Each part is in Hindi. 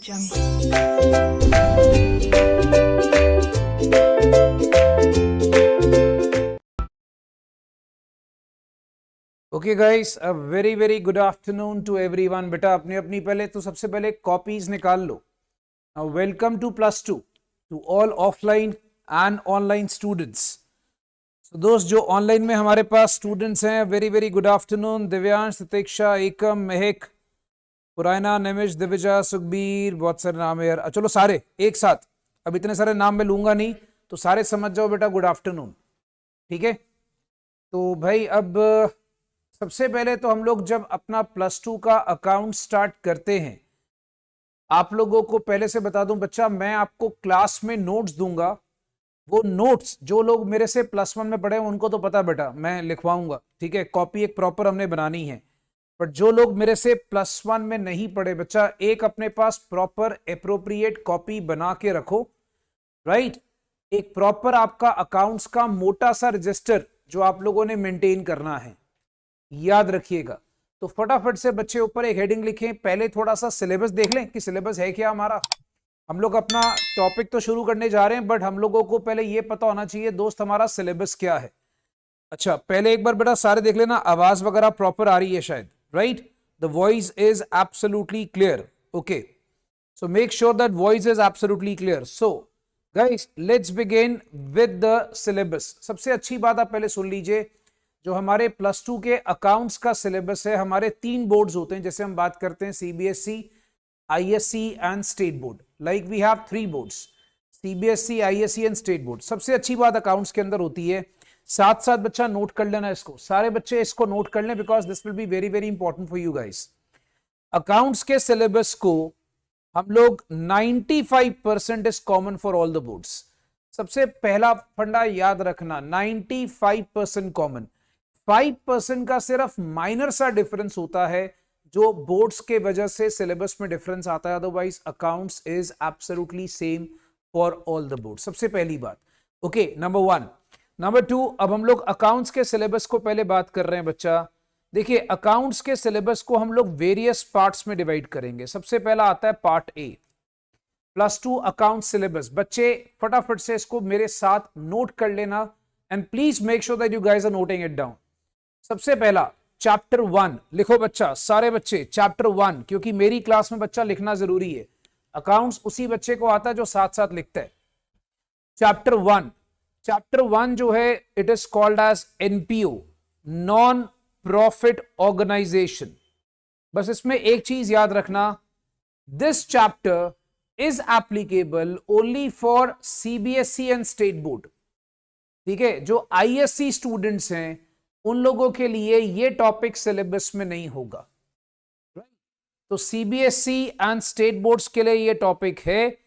Jungle. Okay guys, a very very good afternoon to everyone. बेटा अपनी अपनी पहले तो सबसे पहले कॉपीज निकाल लो। Welcome to +2 to all offline and online students. दोस्त जो ऑनलाइन में हमारे पास स्टूडेंट्स हैं, very very good afternoon. Divyansh, Titiksha, Ekam, Mahak, पुराना, निमिष, दिविजा, सुखबीर, बहुत सारे नाम है यार। चलो सारे एक साथ, अब इतने सारे नाम मैं लूंगा नहीं, तो सारे समझ जाओ बेटा गुड आफ्टरनून। ठीक है, तो भाई अब सबसे पहले तो हम लोग जब अपना +2 का अकाउंट स्टार्ट करते हैं, आप लोगों को पहले से बता दूं बच्चा, मैं आपको क्लास में नोट्स दूंगा। वो नोट्स जो लोग मेरे से +1 में पढ़े हैं उनको तो पता बेटा, मैं लिखवाऊंगा। ठीक है, कॉपी एक प्रॉपर हमने बनानी है। बट जो लोग मेरे से +1 में नहीं पढ़े बच्चा, एक अपने पास प्रॉपर एप्रोप्रिएट कॉपी बना के रखो। राइट, एक प्रॉपर आपका अकाउंट्स का मोटा सा रजिस्टर जो आप लोगों ने मेंटेन करना है, याद रखिएगा। तो फटाफट से बच्चे ऊपर एक हेडिंग लिखें। पहले थोड़ा सा सिलेबस देख लें कि सिलेबस है क्या हमारा। हम लोग अपना टॉपिक तो शुरू करने जा रहे हैं, बट हम लोगों को पहले ये पता होना चाहिए दोस्त हमारा सिलेबस क्या है। अच्छा, पहले एक बार बेटा सारे देख लेना, आवाज वगैरह प्रॉपर आ रही है शायद। Right, the voice is absolutely clear. Okay, so make sure that voice is absolutely clear. So guys, let's begin with the syllabus. सबसे अच्छी बात आप पहले सुन लीजिए, जो हमारे +2 के अकाउंट्स का सिलेबस है, हमारे 3 बोर्ड्स होते हैं। जैसे हम बात करते हैं CBSE, ISE and state board. Like we have 3 boards, CBSE, ISE and state board. सबसे अच्छी बात अकाउंट्स के अंदर होती है, साथ साथ बच्चा नोट कर लेना इसको, सारे बच्चे इसको नोट कर लें, because this will be very very important for you guys. Accounts के सिलेबस को हम लोग 95% is common for all the boards. सबसे पहला फंडा याद रखना, 95% कॉमन। 5% का सिर्फ माइनर सा डिफरेंस होता है जो बोर्ड्स के वजह से सिलेबस में डिफरेंस आता है, otherwise accounts is absolutely same for all the board. सबसे पहली बात, ओके, नंबर 1। नंबर 2, अब हम लोग अकाउंट्स के सिलेबस को पहले बात कर रहे हैं बच्चा। देखिए, अकाउंट्स के सिलेबस को हम लोग वेरियस पार्ट्स में डिवाइड करेंगे। सबसे पहला आता है पार्ट ए, +2 अकाउंट सिलेबस। बच्चे फटाफट से इसको मेरे साथ नोट कर लेना, and please make sure that you guys are noting it down. सबसे पहला चैप्टर 1 लिखो बच्चा, सारे बच्चे चैप्टर 1, क्योंकि मेरी क्लास में बच्चा लिखना जरूरी है। अकाउंट्स उसी बच्चे को आता है जो साथ साथ लिखता है। चैप्टर 1, चैप्टर 1 जो है, it is called as NPO, non profit organisation. बस इसमें एक चीज याद रखना, this chapter is applicable only for CBSE and state board. ठीक है, जो ISE स्टूडेंट्स हैं उन लोगों के लिए ये टॉपिक सिलेबस में नहीं होगा। तो CBSE एंड स्टेट बोर्ड्स के लिए ये टॉपिक है,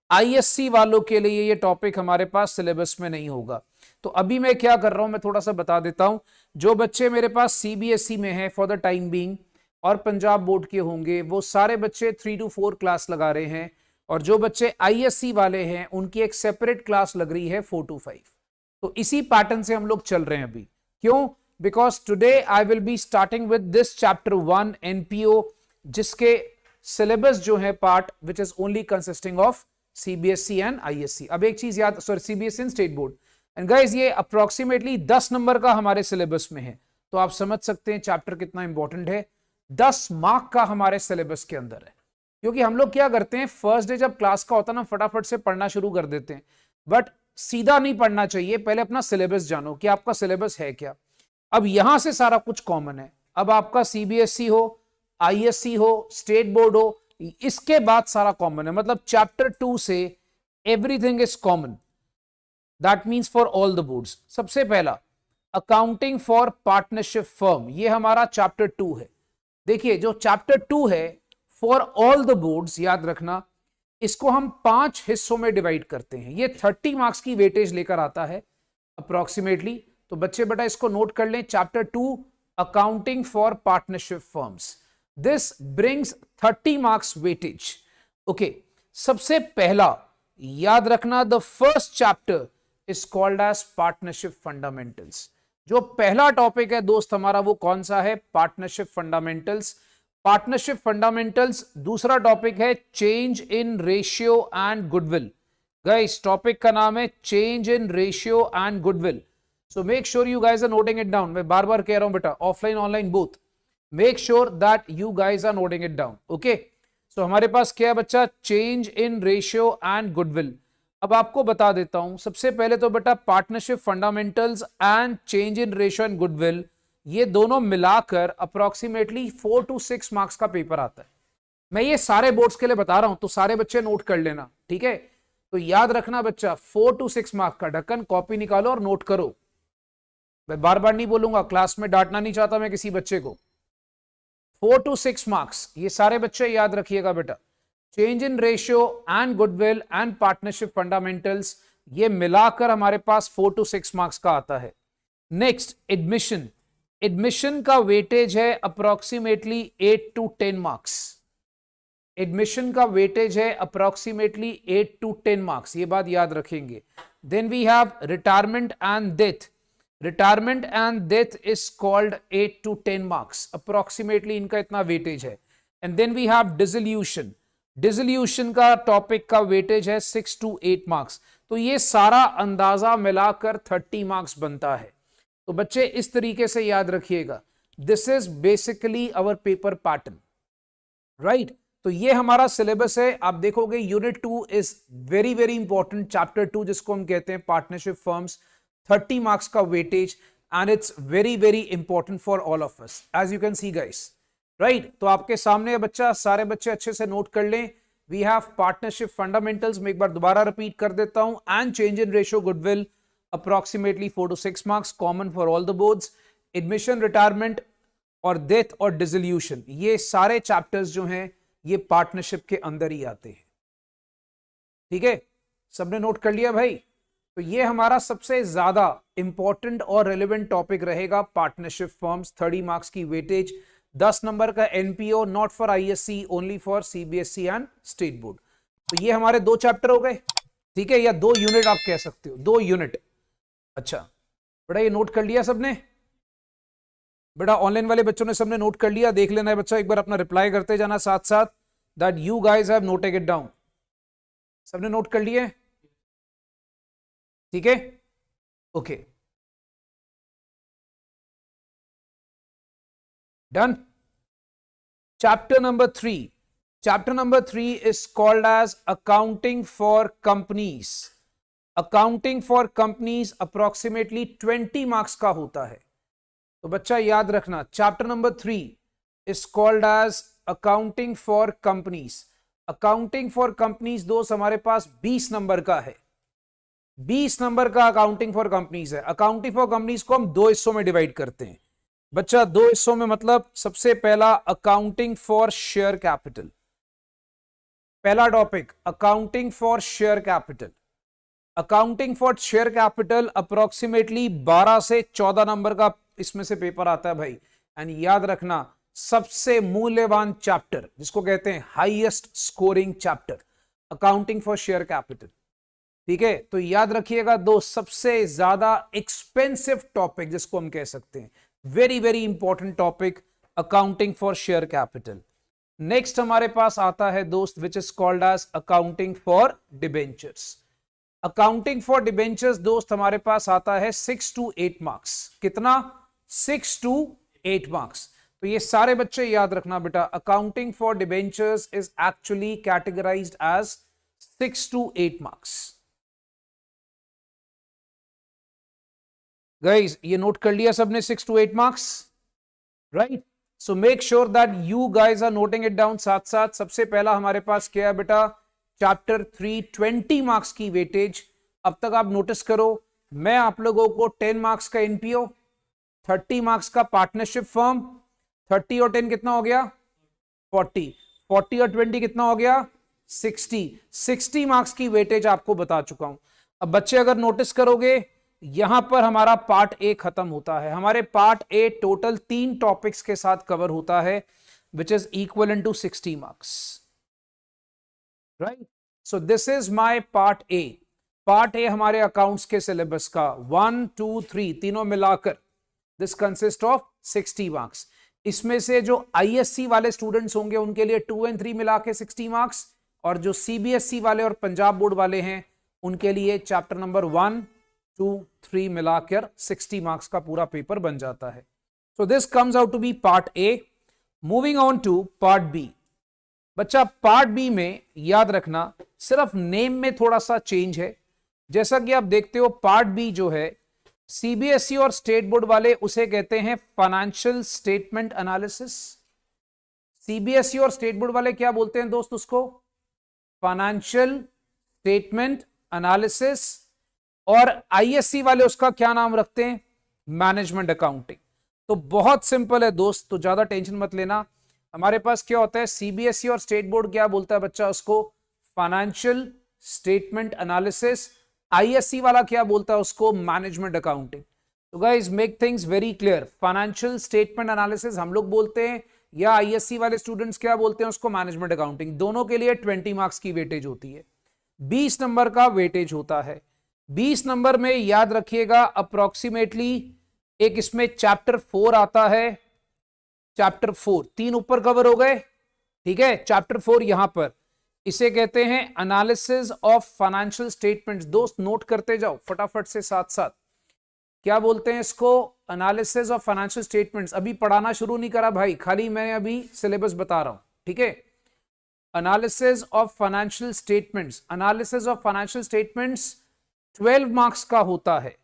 ISE वालों के लिए ये टॉपिक हमारे पास सिलेबस में नहीं होगा। तो अभी मैं क्या कर रहा हूं, मैं थोड़ा सा बता देता हूं। जो बच्चे मेरे पास CBSE में हैं फॉर द टाइम बीइंग और पंजाब बोर्ड के होंगे, वो सारे बच्चे 3 to 4 क्लास लगा रहे हैं, और जो बच्चे ISE वाले हैं उनकी एक सेपरेट क्लास लग रही है 4 to 5। तो इसी पैटर्न से हम लोग चल रहे हैं अभी। क्यों? Because today I will be starting with this chapter 1 NPO, जिसके सिलेबस जो है part which is only consisting of CBSE and ISE। अब एक चीज याद, sorry, CBSE and state board. And guys, ये अप्रोक्सीमेटली 10 नंबर का हमारे सिलेबस में है, तो आप समझ सकते हैं चैप्टर कितना इंपॉर्टेंट है। 10 मार्क का हमारे सिलेबस के अंदर है। क्योंकि हम लोग क्या करते हैं, फर्स्ट डे जब क्लास का होता है ना, फटाफट से पढ़ना शुरू कर देते हैं, बट सीधा नहीं पढ़ना चाहिए। पहले अपना सिलेबस जानो कि आपका सिलेबस है क्या। अब यहां से सारा कुछ कॉमन है। अब आपका CBSE हो, ISE हो, स्टेट बोर्ड हो, इसके बाद सारा कॉमन है। मतलब चैप्टर 2 से everything is common, that means for all the boards. सबसे पहला अकाउंटिंग फॉर पार्टनरशिप फर्म, ये हमारा चैप्टर 2 है। देखिए, जो चैप्टर 2 है फॉर ऑल द बोर्ड्स, याद रखना, इसको हम 5 हिस्सों में डिवाइड करते हैं। ये 30 मार्क्स की वेटेज लेकर आता है अप्रोक्सीमेटली। तो बच्चे बेटा इसको नोट कर लें, chapter 2 accounting for partnership firms, this brings 30 marks weightage. Okay, सबसे पहला याद रखना, the first chapter is called as partnership fundamentals. जो पहला टॉपिक है दोस्त हमारा, वो कौन सा है? Partnership fundamentals. पार्टनरशिप फंडामेंटल्स, दूसरा टॉपिक है change in ratio and goodwill. Guys topic का नाम है change in ratio and goodwill. So make sure you guys are noting it down. मैं बार बार कह रहा हूं बेटा, offline online both, make sure that you guys are noting it down. Okay, so हमारे पास क्या है बच्चा, change in ratio and goodwill. अब आपको बता देता हूं, सबसे पहले तो बेटा partnership fundamentals and change in ratio and goodwill, ये दोनों मिलाकर अप्रोक्सीमेटली 4 to 6 मार्क्स का पेपर आता है। मैं ये सारे बोर्ड्स के लिए बता रहा हूं, तो सारे बच्चे नोट कर लेना, ठीक है। तो याद रखना बच्चा, 4 to 6 मार्क्स का ढक्कन, कॉपी निकालो और नोट करो। मैं बार बार नहीं बोलूंगा, क्लास में डांटना नहीं चाहता मैं किसी बच्चे को। 4 to 6 मार्क्स, ये सारे बच्चे याद रखिएगा बेटा। Change in ratio and goodwill and partnership fundamentals, ये मिलाकर हमारे पास 4 to 6 मार्क्स का आता है। नेक्स्ट एडमिशन, एडमिशन का वेटेज है अप्रोक्सीमेटली 8 to 10 मार्क्स। एडमिशन का वेटेज है अप्रोक्सीमेटली 8 to 10 मार्क्स, ये बात याद रखेंगे। Then we have retirement and death, retirement and death is called 8 to 10 marks, approximately इनका इतना वेटेज है। And then we have dissolution, dissolution का टॉपिक का वेटेज है 6 to 8 मार्क्स। तो ये सारा अंदाजा मिलाकर 30 मार्क्स बनता है। तो बच्चे इस तरीके से याद रखिएगा, this is basically our paper pattern, right. तो ये हमारा सिलेबस है। आप देखोगे unit 2 is very very important, chapter 2 जिसको हम कहते हैं पार्टनरशिप फर्म्स, 30 मार्क्स का weightage, and it's very very important for all of us, as you can see guys, right. तो आपके सामने बच्चा, सारे बच्चे अच्छे से नोट कर लें। वी हैव पार्टनरशिप फंडामेंटल्स, में एक बार दोबारा रिपीट कर देता हूं, and change in ratio goodwill, approximately 4 to 6 marks, common for all the boards. Admission, retirement और डेथ और डिसोल्यूशन, ये सारे चैप्टर्स जो हैं ये पार्टनरशिप के अंदर ही आते हैं, ठीक है। सबने नोट कर लिया भाई। तो ये हमारा सबसे ज्यादा इंपॉर्टेंट और रेलेवेंट टॉपिक रहेगा, पार्टनरशिप फर्म्स, 30 मार्क्स की वेटेज, 10 नंबर का NPO, not for ISC, only for CBSE and state board. तो ये हमारे 2 चैप्टर हो गए, ठीक है, या 2 यूनिट आप कह सकते हो, 2 यूनिट। अच्छा बेटा, ये नोट कर लिया सबने? बेटा ऑनलाइन वाले बच्चों ने सबने नोट कर लिया? देख लेना है बच्चा, एक बार अपना रिप्लाई करते जाना साथ साथ, that you guys have noted it down. सबने नोट कर लिए? ठीक है, okay, done. Chapter number 3, chapter number 3 is called as accounting for companies. Accounting for companies approximately 20 marks का होता है। तो बच्चा याद रखना, chapter number 3 is called as accounting for companies. Accounting for companies दोस्त हमारे पास 20 नंबर का है, 20 नंबर का अकाउंटिंग फॉर कंपनीज है। अकाउंटिंग फॉर कंपनीज को हम 2 हिस्सों में डिवाइड करते हैं बच्चा, 2 हिस्सों में, मतलब सबसे पहला अकाउंटिंग फॉर शेयर कैपिटल, पहला topic accounting for share capital. Accounting for share capital approximately 12 से 14 नंबर का इसमें से पेपर आता है भाई। एंड याद रखना, सबसे मूल्यवान चैप्टर जिसको कहते हैं highest scoring chapter, accounting for share capital, ठीक है। तो याद रखिएगा दो, सबसे ज्यादा एक्सपेंसिव टॉपिक जिसको हम कह सकते हैं, very very important topic, accounting for share capital. Next हमारे पास आता है दोस्त which is called as accounting for debentures. Accounting for debentures दोस्त हमारे पास आता है 6 to 8 मार्क्स। कितना? 6 to 8 मार्क्स। तो ये सारे बच्चे याद रखना बेटा, accounting for debentures is actually categorised as 6 to 8 marks. Guys ये नोट कर लिया सबने, 6 to 8 marks, right. So make sure that you guys are noting it down साथ साथ। सबसे पहला हमारे पास क्या है बेटा, चैप्टर 3, 20 मार्क्स की वेटेज। अब तक आप नोटिस करो, मैं आप लोगों को 10 मार्क्स का एनपीओ, 30 मार्क्स का पार्टनरशिप फर्म, 30 और 10 कितना हो गया? 40, 40 और 20 कितना हो गया? 60 मार्क्स की वेटेज आपको बता चुका हूं। अब बच्चे अगर नोटिस करोगे, यहां पर हमारा पार्ट ए खत्म होता है। हमारे पार्ट ए टोटल 3 टॉपिक्स के साथ कवर होता है, which is equal to 60 marks, right. So this is my part A. Part A हमारे अकाउंट्स के सिलेबस का 1, 2, 3 तीनों मिलाकर दिस कंसिस्ट ऑफ 60 मार्क्स। इसमें से जो आईएससी वाले स्टूडेंट्स होंगे उनके लिए 2 और 3 मिला के 60 मार्क्स, और जो सीबीएसई वाले और पंजाब बोर्ड वाले हैं उनके लिए चैप्टर नंबर 1, 2, 3 मिलाकर 60 मार्क्स का पूरा पेपर बन जाता है। So this comes out to be part B. Moving on to part B. बच्चा पार्ट बी में याद रखना सिर्फ नेम में थोड़ा सा चेंज है। जैसा कि आप देखते हो पार्ट बी जो है सीबीएसई और स्टेट बोर्ड वाले उसे कहते हैं फाइनेंशियल स्टेटमेंट एनालिसिस। सीबीएसई और स्टेट बोर्ड वाले क्या बोलते हैं दोस्त उसको? Financial statement analysis. और आईएससी वाले उसका क्या नाम रखते हैं? Management accounting. तो बहुत सिंपल है दोस्त, तो ज्यादा टेंशन मत लेना। हमारे पास क्या होता है, सीबीएसई और स्टेट बोर्ड क्या बोलता है बच्चा उसको? Financial statement analysis. आईएससी वाला क्या बोलता है उसको? Management accounting. तो guys make things very clear, financial statement analysis हम लोग बोलते हैं, या आईएससी वाले स्टूडेंट्स क्या बोलते हैं उसको? Management accounting. दोनों के लिए 20 मार्क्स की वेटेज होती है, 20 नंबर का वेटेज होता है। 20 नंबर में याद रखिएगा अप्रोक्सीमेटली एक इसमें चैप्टर 4 आता है। चैप्टर 4 3 ऊपर कवर हो गए, ठीक है। चैप्टर 4 यहां पर इसे कहते हैं एनालिसिस ऑफ फाइनेंशियल स्टेटमेंट्स। दोस्त नोट करते जाओ फटाफट से साथ साथ। क्या बोलते हैं इसको? Analysis of financial statements. अभी पढ़ाना शुरू नहीं करा भाई, खाली मैं अभी सिलेबस बता रहा हूं, ठीक है। Analysis of financial statements. Analysis of financial statements 12 marks का होता है।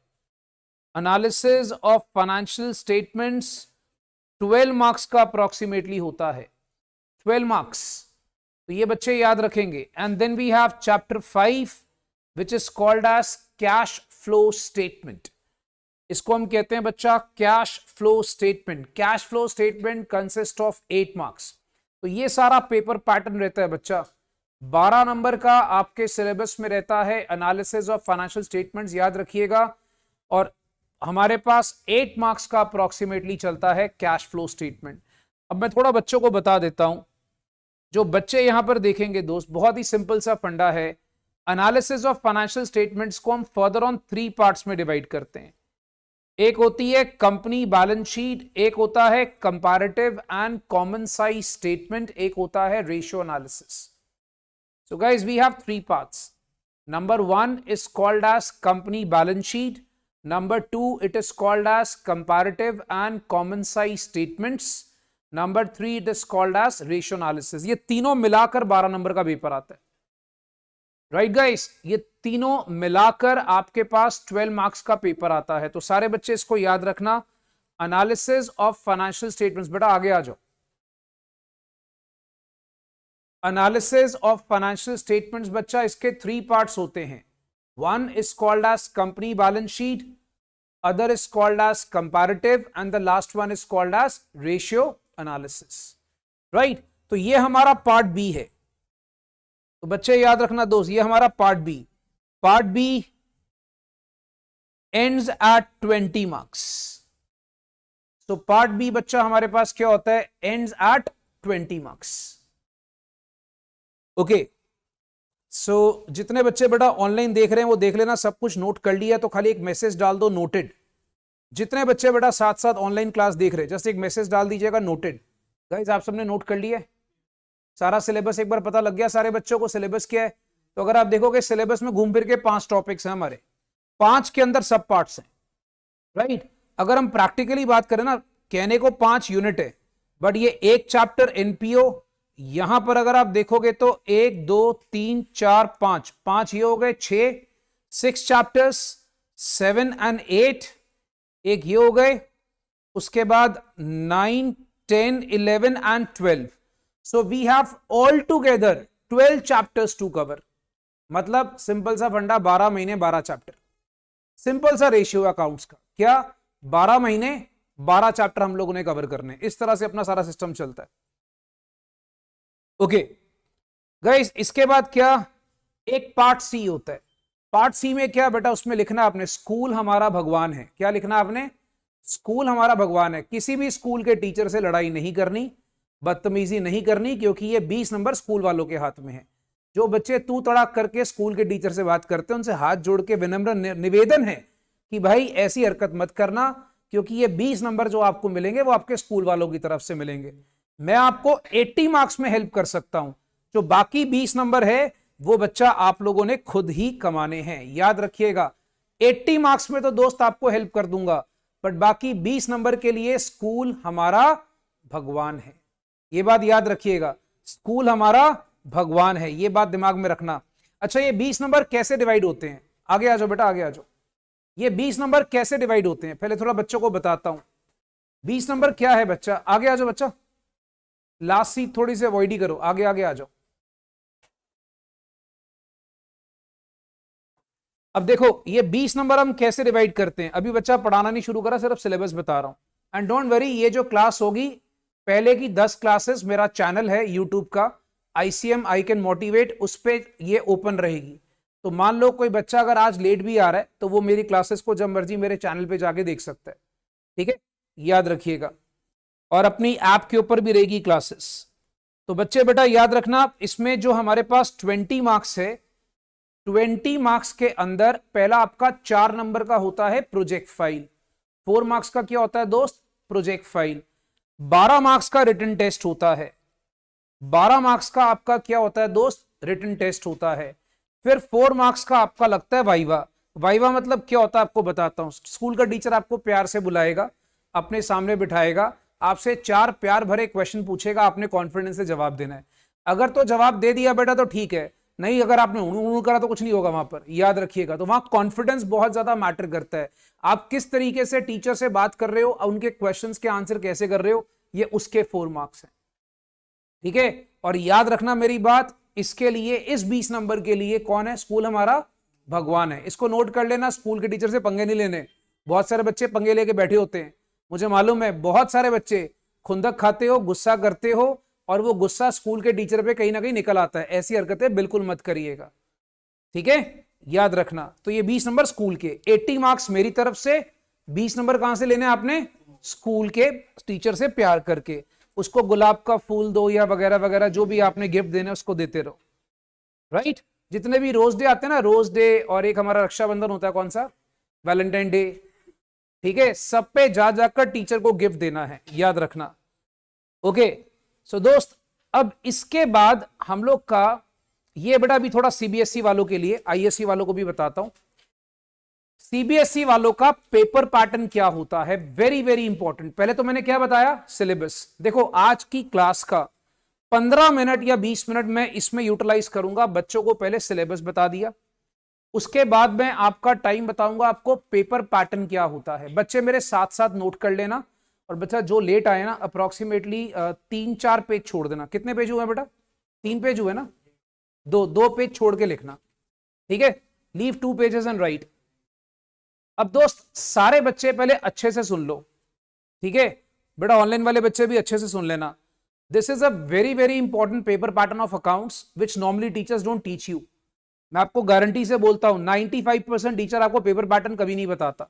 Analysis of financial statements 12 marks का अप्रोक्सीमेटली होता है, 12 मार्क्स। तो ये बच्चे याद रखेंगे। And then we have chapter 5 which is called as cash flow statement. इसको हम कहते हैं बच्चा cash flow statement. Cash flow statement consist of 8 marks. तो ये सारा पेपर पैटर्न रहता है बच्चा। 12 नंबर का आपके सिलेबस में रहता है एनालिसिस ऑफ फाइनेंशियल स्टेटमेंट्स, याद रखिएगा। और हमारे पास 8 मार्क्स का अप्रोक्सीमेटली चलता है कैश फ्लो स्टेटमेंट। अब मैं थोड़ा बच्चों को बता देता हूं। जो बच्चे यहां पर देखेंगे दोस्त, बहुत ही सिंपल सा फंडा है। एनालिसिस ऑफ फाइनेंशियल स्टेटमेंट्स को हम फर्दर ऑन 3 पार्ट्स में डिवाइड करते हैं। एक होती है कंपनी बैलेंस शीट, एक होता है comparative and common size statement, एक होता है ratio analysis. So guys we have 3 parts. Number 1 is called as company balance sheet, number 2 it is called as comparative and common size statements, number 3 it is called as ratio analysis। ये तीनों मिलाकर 12 नंबर का पेपर आता है, राइट गाइस। ये तीनों मिलाकर आपके पास 12 मार्क्स का पेपर आता है। तो सारे बच्चे इसको याद रखना, एनालिसिस ऑफ फाइनेंशियल स्टेटमेंट्स। बेटा आगे आ जाओ। एनालिसिस ऑफ फाइनेंशियल स्टेटमेंट्स बच्चा इसके 3 पार्ट्स होते हैं। One is called as company balance sheet, other is called as comparative, and the last one is called as ratio analysis, right? तो ये हमारा पार्ट बी है। तो बच्चे याद रखना दोस्त, ये हमारा part B. Part B ends at 20 marks। तो पार्ट बी बच्चा हमारे पास क्या होता है? ends at 20 marks। Okay so जितने बच्चे बेटा ऑनलाइन देख रहे हैं वो देख लेना, सब कुछ नोट कर लिया तो खाली एक मैसेज डाल दो नोटेड। जितने बच्चे बेटा साथ साथ ऑनलाइन क्लास देख रहे हैं जस्ट एक मैसेज डाल दीजिएगा नोटेड। गाइस आप सबने नोट कर लिया है? सारा सिलेबस एक बार पता लग गया सारे बच्चों को सिलेबस क्या है? तो अगर आप देखोगे सिलेबस में घूम फिर के 5 टॉपिक्स हैं हमारे, 5 के अंदर सब पार्ट्स हैं, राइट। अगर हम प्रैक्टिकली बात करें ना, कहने को 5 यूनिट है बट ये एक चैप्टर एनपीओ, यहां पर अगर आप देखोगे तो 1 2 3 4 5 ये हो गए 6 चैप्टर्स, 7 and 8 एक ये हो गए, उसके बाद 9 10 11 and 12। So we have all together 12 chapters to cover. मतलब सिंपल सा फंडा, 12 महीने 12 चैप्टर। सिंपल सा रेशियो अकाउंट्स का क्या, 12 महीने 12 चैप्टर हम लोगों ने कवर करने। इस तरह से अपना सारा सिस्टम चलता है। ओके गाइस, इसके बाद क्या, एक पार्ट सी होता है। पार्ट सी में क्या बेटा, उसमें लिखना आपने स्कूल हमारा भगवान है। क्या लिखना आपने? स्कूल हमारा भगवान है। किसी भी स्कूल के टीचर से लड़ाई नहीं करनी, बदतमीजी नहीं करनी, क्योंकि ये 20 नंबर स्कूल वालों के हाथ में है। जो बच्चे तू तड़ाक करके स्कूल के टीचर से बात करते हैं उनसे हाथ जोड़ के विनम्र निवेदन है कि भाई ऐसी हरकत मत करना, क्योंकि ये 20 नंबर जो आपको मिलेंगे वो आपके स्कूल वालों की तरफ से मिलेंगे। मैं आपको 80 मार्क्स में हेल्प कर सकता हूं, जो बाकी 20 नंबर है वो बच्चा आप लोगों ने खुद ही कमाने हैं। याद रखिएगा, 80 मार्क्स में तो दोस्त आपको हेल्प कर दूंगा, बट बाकी 20 नंबर के लिए स्कूल हमारा भगवान है। ये बात याद रखिएगा, स्कूल हमारा भगवान है, ये बात दिमाग में रखना। अच्छा, ये 20 नंबर कैसे डिवाइड होते हैं? आगे आ जाओ बेटा, आगे आ जाओ। ये 20 नंबर कैसे डिवाइड होते हैं पहले थोड़ा बच्चों को बताता हूं। 20 नंबर क्या है बच्चा? आगे आ जाओ बच्चा, लास्ट सीट थोड़ी सी अवॉइड ही करो, आगे आगे आ जाओ। अब देखो ये 20 नंबर हम कैसे डिवाइड करते हैं। अभी बच्चा पढ़ाना नहीं शुरू करा, सिर्फ सिलेबस बता रहा हूं। एंड डोंट वरी, ये जो क्लास होगी पहले की 10 क्लासेस मेरा चैनल है यूट्यूब का ICM आई कैन मोटिवेट, उस पर ये ओपन रहेगी। तो मान लो कोई बच्चा अगर आज लेट भी आ रहा है तो वो मेरी क्लासेस को जब मर्जी मेरे चैनल पे जाके देख सकता है। ठीक है, याद रखिएगा। और अपनी ऐप के ऊपर भी रहेगी क्लासेस। तो बच्चे बेटा याद रखना, इसमें जो हमारे पास 20 मार्क्स है, 20 मार्क्स के अंदर पहला आपका 4 नंबर का होता है प्रोजेक्ट फाइल। 4 मार्क्स का क्या होता है दोस्त? Project file. 12 मार्क्स का रिटन टेस्ट होता है। 12 मार्क्स का आपका क्या होता है दोस्त? रिटन टेस्ट होता है। फिर 4 मार्क्स का आपका लगता है वाइवा। वाइवा मतलब क्या होता है आपको बताता हूं। स्कूल का टीचर आपको प्यार से बुलाएगा, अपने सामने बिठाएगा, आपसे 4 प्यार भरे क्वेश्चन पूछेगा, आपने कॉन्फिडेंस से जवाब देना है। अगर तो जवाब दे दिया बेटा तो ठीक है, नहीं अगर आपने उणु करा तो कुछ नहीं होगा वहां पर। याद रखिएगा, तो वहां कॉन्फिडेंस बहुत ज्यादा मैटर करता है। आप किस तरीके से टीचर से बात कर रहे हो, उनके क्वेश्चंस के आंसर कैसे कर रहे हो, ये उसके 4 मार्क्स हैं। ठीक है, और याद रखना मेरी बात, इसके लिए इस 20 नंबर के लिए कौन है? स्कूल हमारा भगवान है। इसको नोट कर लेना, स्कूल के टीचर से पंगे नहीं लेने। बहुत सारे बच्चे पंगे लेके बैठे होते हैं, मुझे मालूम है। बहुत सारे बच्चे खुंदक खाते हो, गुस्सा करते हो, और वो गुस्सा स्कूल के टीचर पे कहीं ना कहीं निकल आता है। ऐसी हरकतें बिल्कुल मत करिएगा, ठीक है, याद रखना। तो ये 20 नंबर स्कूल के, 80 मार्क्स मेरी तरफ से। 20 नंबर कहां से लेने आपने? स्कूल के टीचर से प्यार करके। उसको गुलाब का फूल दो या वगैरह वगैरह, जो भी आपने गिफ्ट देना उसको देते रहो। राइट, जितने भी रोज डे आते हैं ना, रोज डे, और एक हमारा रक्षाबंधन होता है, कौन सा? Valentine day. ठीक है, सब पे जा जाकर टीचर को गिफ्ट देना है, याद रखना। ओके, सो दोस्त, अब इसके बाद हम लोग का ये बेटा अभी थोड़ा CBSE वालों के लिए, ISC वालों को भी बताता हूं। CBSE वालों का पेपर पैटर्न क्या होता है, वेरी वेरी इंपॉर्टेंट। पहले तो मैंने क्या बताया? सिलेबस। देखो आज की क्लास का 15 मिनट या 20 मिनट मैं इसमें यूटिलाइज करूंगा। बच्चों को पहले सिलेबस बता दिया, उसके बाद मैं आपका टाइम बताऊंगा आपको पेपर पैटर्न क्या होता है। बच्चे मेरे साथ साथ नोट कर लेना, और बच्चा जो लेट आए ना अप्रोक्सीमेटली 3-4 पेज छोड़ देना। कितने पेज हुए बेटा? 3 पेज हुए ना? 2 पेज छोड़ के लिखना, ठीक है। Leave 2 pages and right. अब दोस्त सारे बच्चे पहले अच्छे से सुन लो, ठीक है बेटा। ऑनलाइन वाले बच्चे भी अच्छे से सुन लेना। This is a very very important paper pattern of accounts which normally teachers don't teach you. मैं आपको गारंटी से बोलता हूं 95% टीचर आपको पेपर पैटर्न कभी नहीं बताता,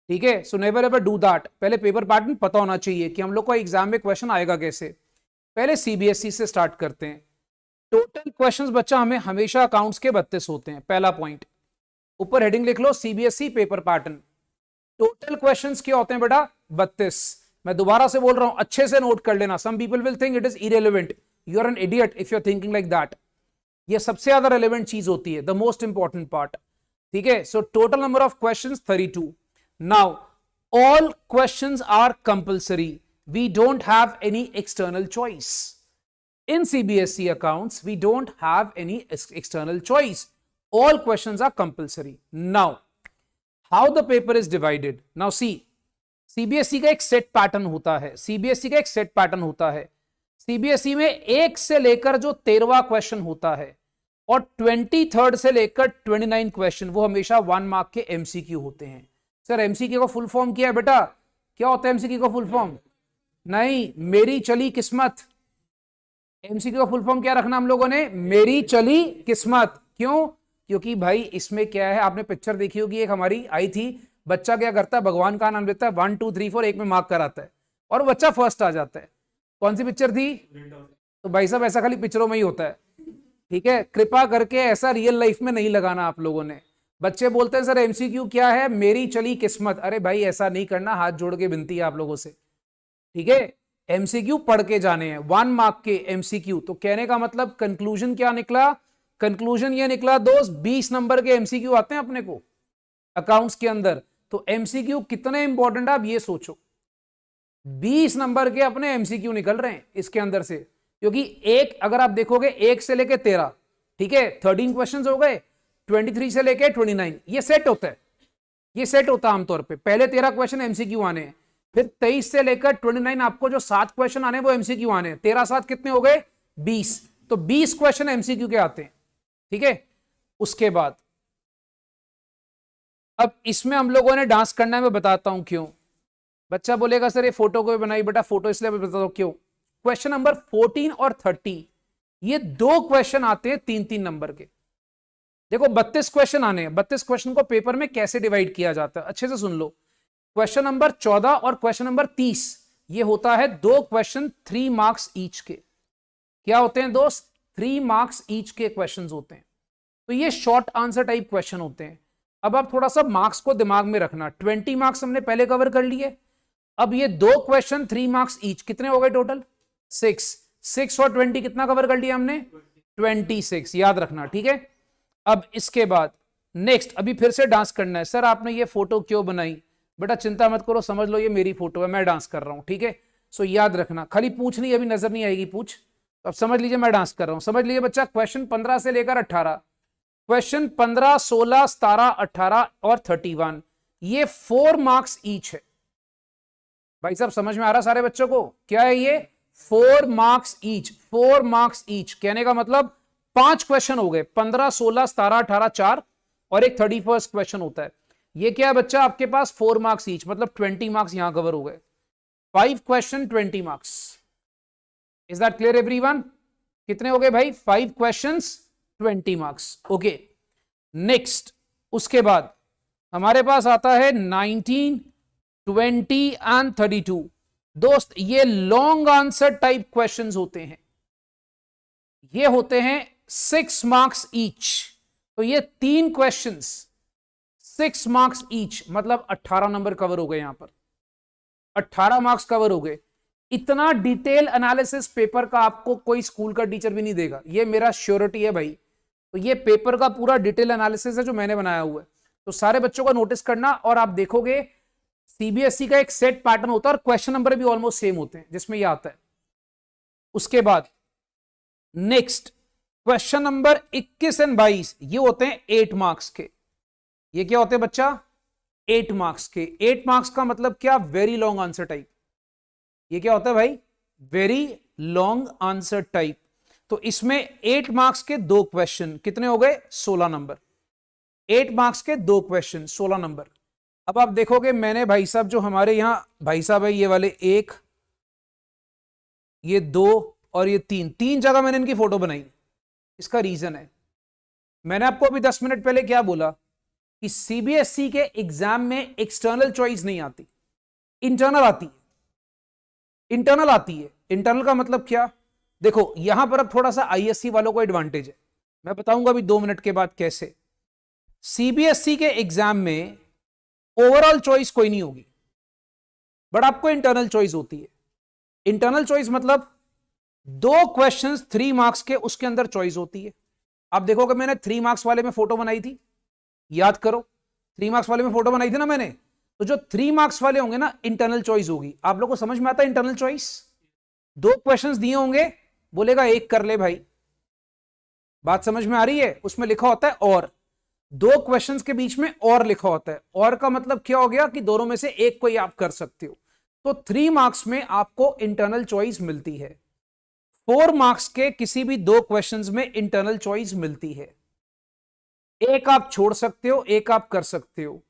ठीक है। So never ever do that. पहले पेपर पैटर्न पता होना चाहिए कि हम लोग को एग्जाम में क्वेश्चन आएगा कैसे। पहले CBSE से स्टार्ट करते हैं। टोटल क्वेश्चंस बच्चा हमें हमेशा अकाउंट्स के 32 होते हैं। पहला पॉइंट, ऊपर हेडिंग लिख लो CBSE paper pattern. Total questions क्या होते हैं बेटा? 32। मैं दोबारा से बोल रहा हूं, अच्छे से नोट कर लेना। Some people will think it is irrelevant, you are an idiot if you are thinking like that. ये सबसे ज्यादा रेलेवेंट चीज होती है, द मोस्ट इंपॉर्टेंट पार्ट, ठीक है। So total number of questions 32। Now all questions are compulsory, we don't have any external choice. In CBSE accounts we don't have any external choice, all questions are compulsory. Now how the paper is divided? Now see, CBSE का एक सेट पैटर्न होता है। CBSE का एक सेट पैटर्न होता है। CBSE में 1 से लेकर जो 13वां क्वेश्चन होता है, और 23rd से लेकर 29 क्वेश्चन, वो हमेशा 1 मार्क के MCQ होते हैं। सर MCQ का फुल फॉर्म क्या है बेटा? क्या होता है MCQ का फुल फॉर्म? नहीं, मेरी चली किस्मत। MCQ का फुल फॉर्म क्या रखना हम लोगों ने? मेरी चली किस्मत। क्यों? क्योंकि भाई इसमें क्या है, आपने पिक्चर देखी होगी, एक हमारी आई थी, बच्चा क्या करता है, भगवान का नाम लेता है, 1 2 3 4 एक में मार्क कराता है, और बच्चा फर्स्ट आ जाता है। कौन सी पिक्चर थी? तो भाई साहब ऐसा खाली पिक्चरों में ही होता है, ठीक है। कृपा करके ऐसा रियल लाइफ में नहीं लगाना आप लोगों ने। बच्चे बोलते हैं सर एमसीक्यू क्या है, मेरी चली किस्मत। अरे भाई ऐसा नहीं करना, हाथ जोड़ के विनती है आप लोगों से, ठीक है। एमसीक्यू पढ़ के जाने हैं, 1 मार्क के एमसीक्यू। तो कहने का मतलब कंक्लूजन क्या निकला? कंक्लूजन ये निकला दोस्त, 20 नंबर के एमसीक्यू आते हैं अपने को अकाउंट्स के अंदर। तो एमसीक्यू कितने इंपॉर्टेंट आप ये सोचो, 20 नंबर के अपने एमसीक्यू निकल रहे हैं इसके अंदर से, क्योंकि एक अगर आप देखोगे 1 से लेके 13, ठीक है, 13 क्वेश्चंस हो गए, 23 से लेके 29, ये सेट होता है, ये सेट होता है आमतौर पे। पहले 13 क्वेश्चन एमसीक्यू आने हैं, फिर 23 से लेकर 29 आपको जो 7 क्वेश्चन आने वो एमसीक्यू आने हैं। 13 7 कितने हो गए? 20। तो 20 क्वेश्चन एमसीक्यू के आते हैं, ठीक है। उसके बाद अब इसमें हम लोगों ने डांस करना है, मैं बताता हूं क्यों। बच्चा बोलेगा सर ये फोटो को बनाई, बेटा फोटो इसलिए मैं बताता हूं क्यों। क्वेश्चन नंबर 14 और 30 ये 2 क्वेश्चन आते हैं 3-3 नंबर के। देखो 32 क्वेश्चन आने हैं, 32 क्वेश्चन को पेपर में कैसे डिवाइड किया जाता है अच्छे से सुन लो। क्वेश्चन नंबर 14 और क्वेश्चन नंबर 30 ये होता है 2 क्वेश्चन 3 मार्क्स ईच के। क्या होते हैं दोस्त? 3 मार्क्स ईच के क्वेश्चंस होते हैं। तो ये शॉर्ट आंसर टाइप क्वेश्चन होते हैं। अब आप थोड़ा सा मार्क्स को दिमाग में रखना, 20 मार्क्स हमने पहले कवर कर लिए, अब ये 2 क्वेश्चन 3 मार्क्स ईच, कितने हो गए टोटल? 6 और 20 कितना कवर कर लिया हमने? 26, याद रखना, ठीक है। अब इसके बाद नेक्स्ट अभी फिर से डांस करना है। सर आपने ये फोटो क्यों बनाई? बेटा चिंता मत करो, समझ लो ये मेरी फोटो है, मैं डांस कर रहा हूं, ठीक है। सो याद रखना, खाली पूछ नहीं, अभी नजर नहीं आएगी पूछ, तो अब समझ लीजिए मैं डांस कर रहा हूं। समझ लीजिए बच्चा, क्वेश्चन 15 से लेकर 18, क्वेश्चन 15, 16, 17, 18 और 31 ये 4 मार्क्स ईच है। भाई साहब समझ में आ रहा सारे बच्चों को? क्या है ये? 4 मार्क्स ईच, 4 मार्क्स ईच। कहने का मतलब 5 क्वेश्चन हो गए, 15, 16, 17, 18, 4 और एक 31st क्वेश्चन होता है। ये क्या है बच्चा आपके पास? 4 मार्क्स ईच, मतलब 20 मार्क्स यहां कवर हो गए। 5 question 20 marks. Is that clear everyone? कितने हो गए भाई? 5 क्वेश्चंस 20 मार्क्स। ओके नेक्स्ट, उसके बाद हमारे पास आता है 19, 20 एंड 32। दोस्त ये लॉन्ग आंसर टाइप क्वेश्चंस होते हैं, ये होते हैं 6 मार्क्स ईच। तो ये 3 क्वेश्चंस 6 मार्क्स ईच, मतलब 18 नंबर कवर हो गए, यहां पर 18 मार्क्स कवर हो गए। इतना डिटेल एनालिसिस पेपर का आपको कोई स्कूल का टीचर भी नहीं देगा, ये मेरा श्योरिटी है भाई। तो ये पेपर का पूरा डिटेल एनालिसिस है जो मैंने बनाया हुआ है, तो सारे बच्चों का नोटिस करना। और आप देखोगे सीबीएसई का एक सेट पैटर्न होता है और क्वेश्चन नंबर भी ऑलमोस्ट सेम होते हैं जिसमें ये आता है। उसके बाद नेक्स्ट क्वेश्चन नंबर 21 एंड 22 ये होते हैं 8 मार्क्स के। ये क्या होते हैं बच्चा? 8 मार्क्स के। 8 मार्क्स का मतलब क्या? Very long answer type. ये क्या होता है भाई? Very long answer type. तो इसमें 8 मार्क्स के 2 क्वेश्चन, कितने हो गए? 16 नंबर। 8 मार्क्स के 2 क्वेश्चन 16 नंबर। अब आप देखोगे मैंने भाई साहब जो हमारे यहां भाई साहब है, ये वाले 1, ये 2 और ये 3 जगह मैंने इनकी फोटो बनाई। इसका रीजन है, मैंने आपको अभी 10 मिनट पहले क्या बोला कि सीबीएसई के एग्जाम में एक्सटर्नल चॉइस नहीं आती, इंटरनल आती है। इंटरनल आती है। इंटरनल का मतलब क्या? देखो यहां पर अब थोड़ा सा आईएससी वालों को एडवांटेज है, मैं बताऊंगा अभी 2 मिनट के बाद कैसे। सीबीएसई के एग्जाम में ओवरऑल चॉइस कोई नहीं होगी, बट आपको इंटरनल चॉइस होती है। इंटरनल चॉइस मतलब 2 क्वेश्चंस 3 मार्क्स के, उसके अंदर चॉइस होती है। आप देखोगे मैंने 3 मार्क्स वाले में फोटो बनाई थी, याद करो 3 मार्क्स वाले में फोटो बनाई थी ना मैंने। तो जो 3 मार्क्स वाले होंगे ना, इंटरनल चॉइस होगी। आप लोगों को समझ में आता है इंटरनल चॉइस? 2 क्वेश्चंस दिए होंगे, बोलेगा एक कर ले भाई, बात समझ में आ रही है? उसमें लिखा होता है और, 2 क्वेश्चंस के बीच में और लिखा होता है। और का मतलब क्या हो गया कि दोनों में से एक कोई आप कर सकते हो। तो 3 मार्क्स में आपको इंटरनल चॉइस मिलती है, 4 मार्क्स के किसी भी 2 क्वेश्चंस में इंटरनल चॉइस मिलती है। एक आप छोड़ सकते हो, एक आप कर सकते हो,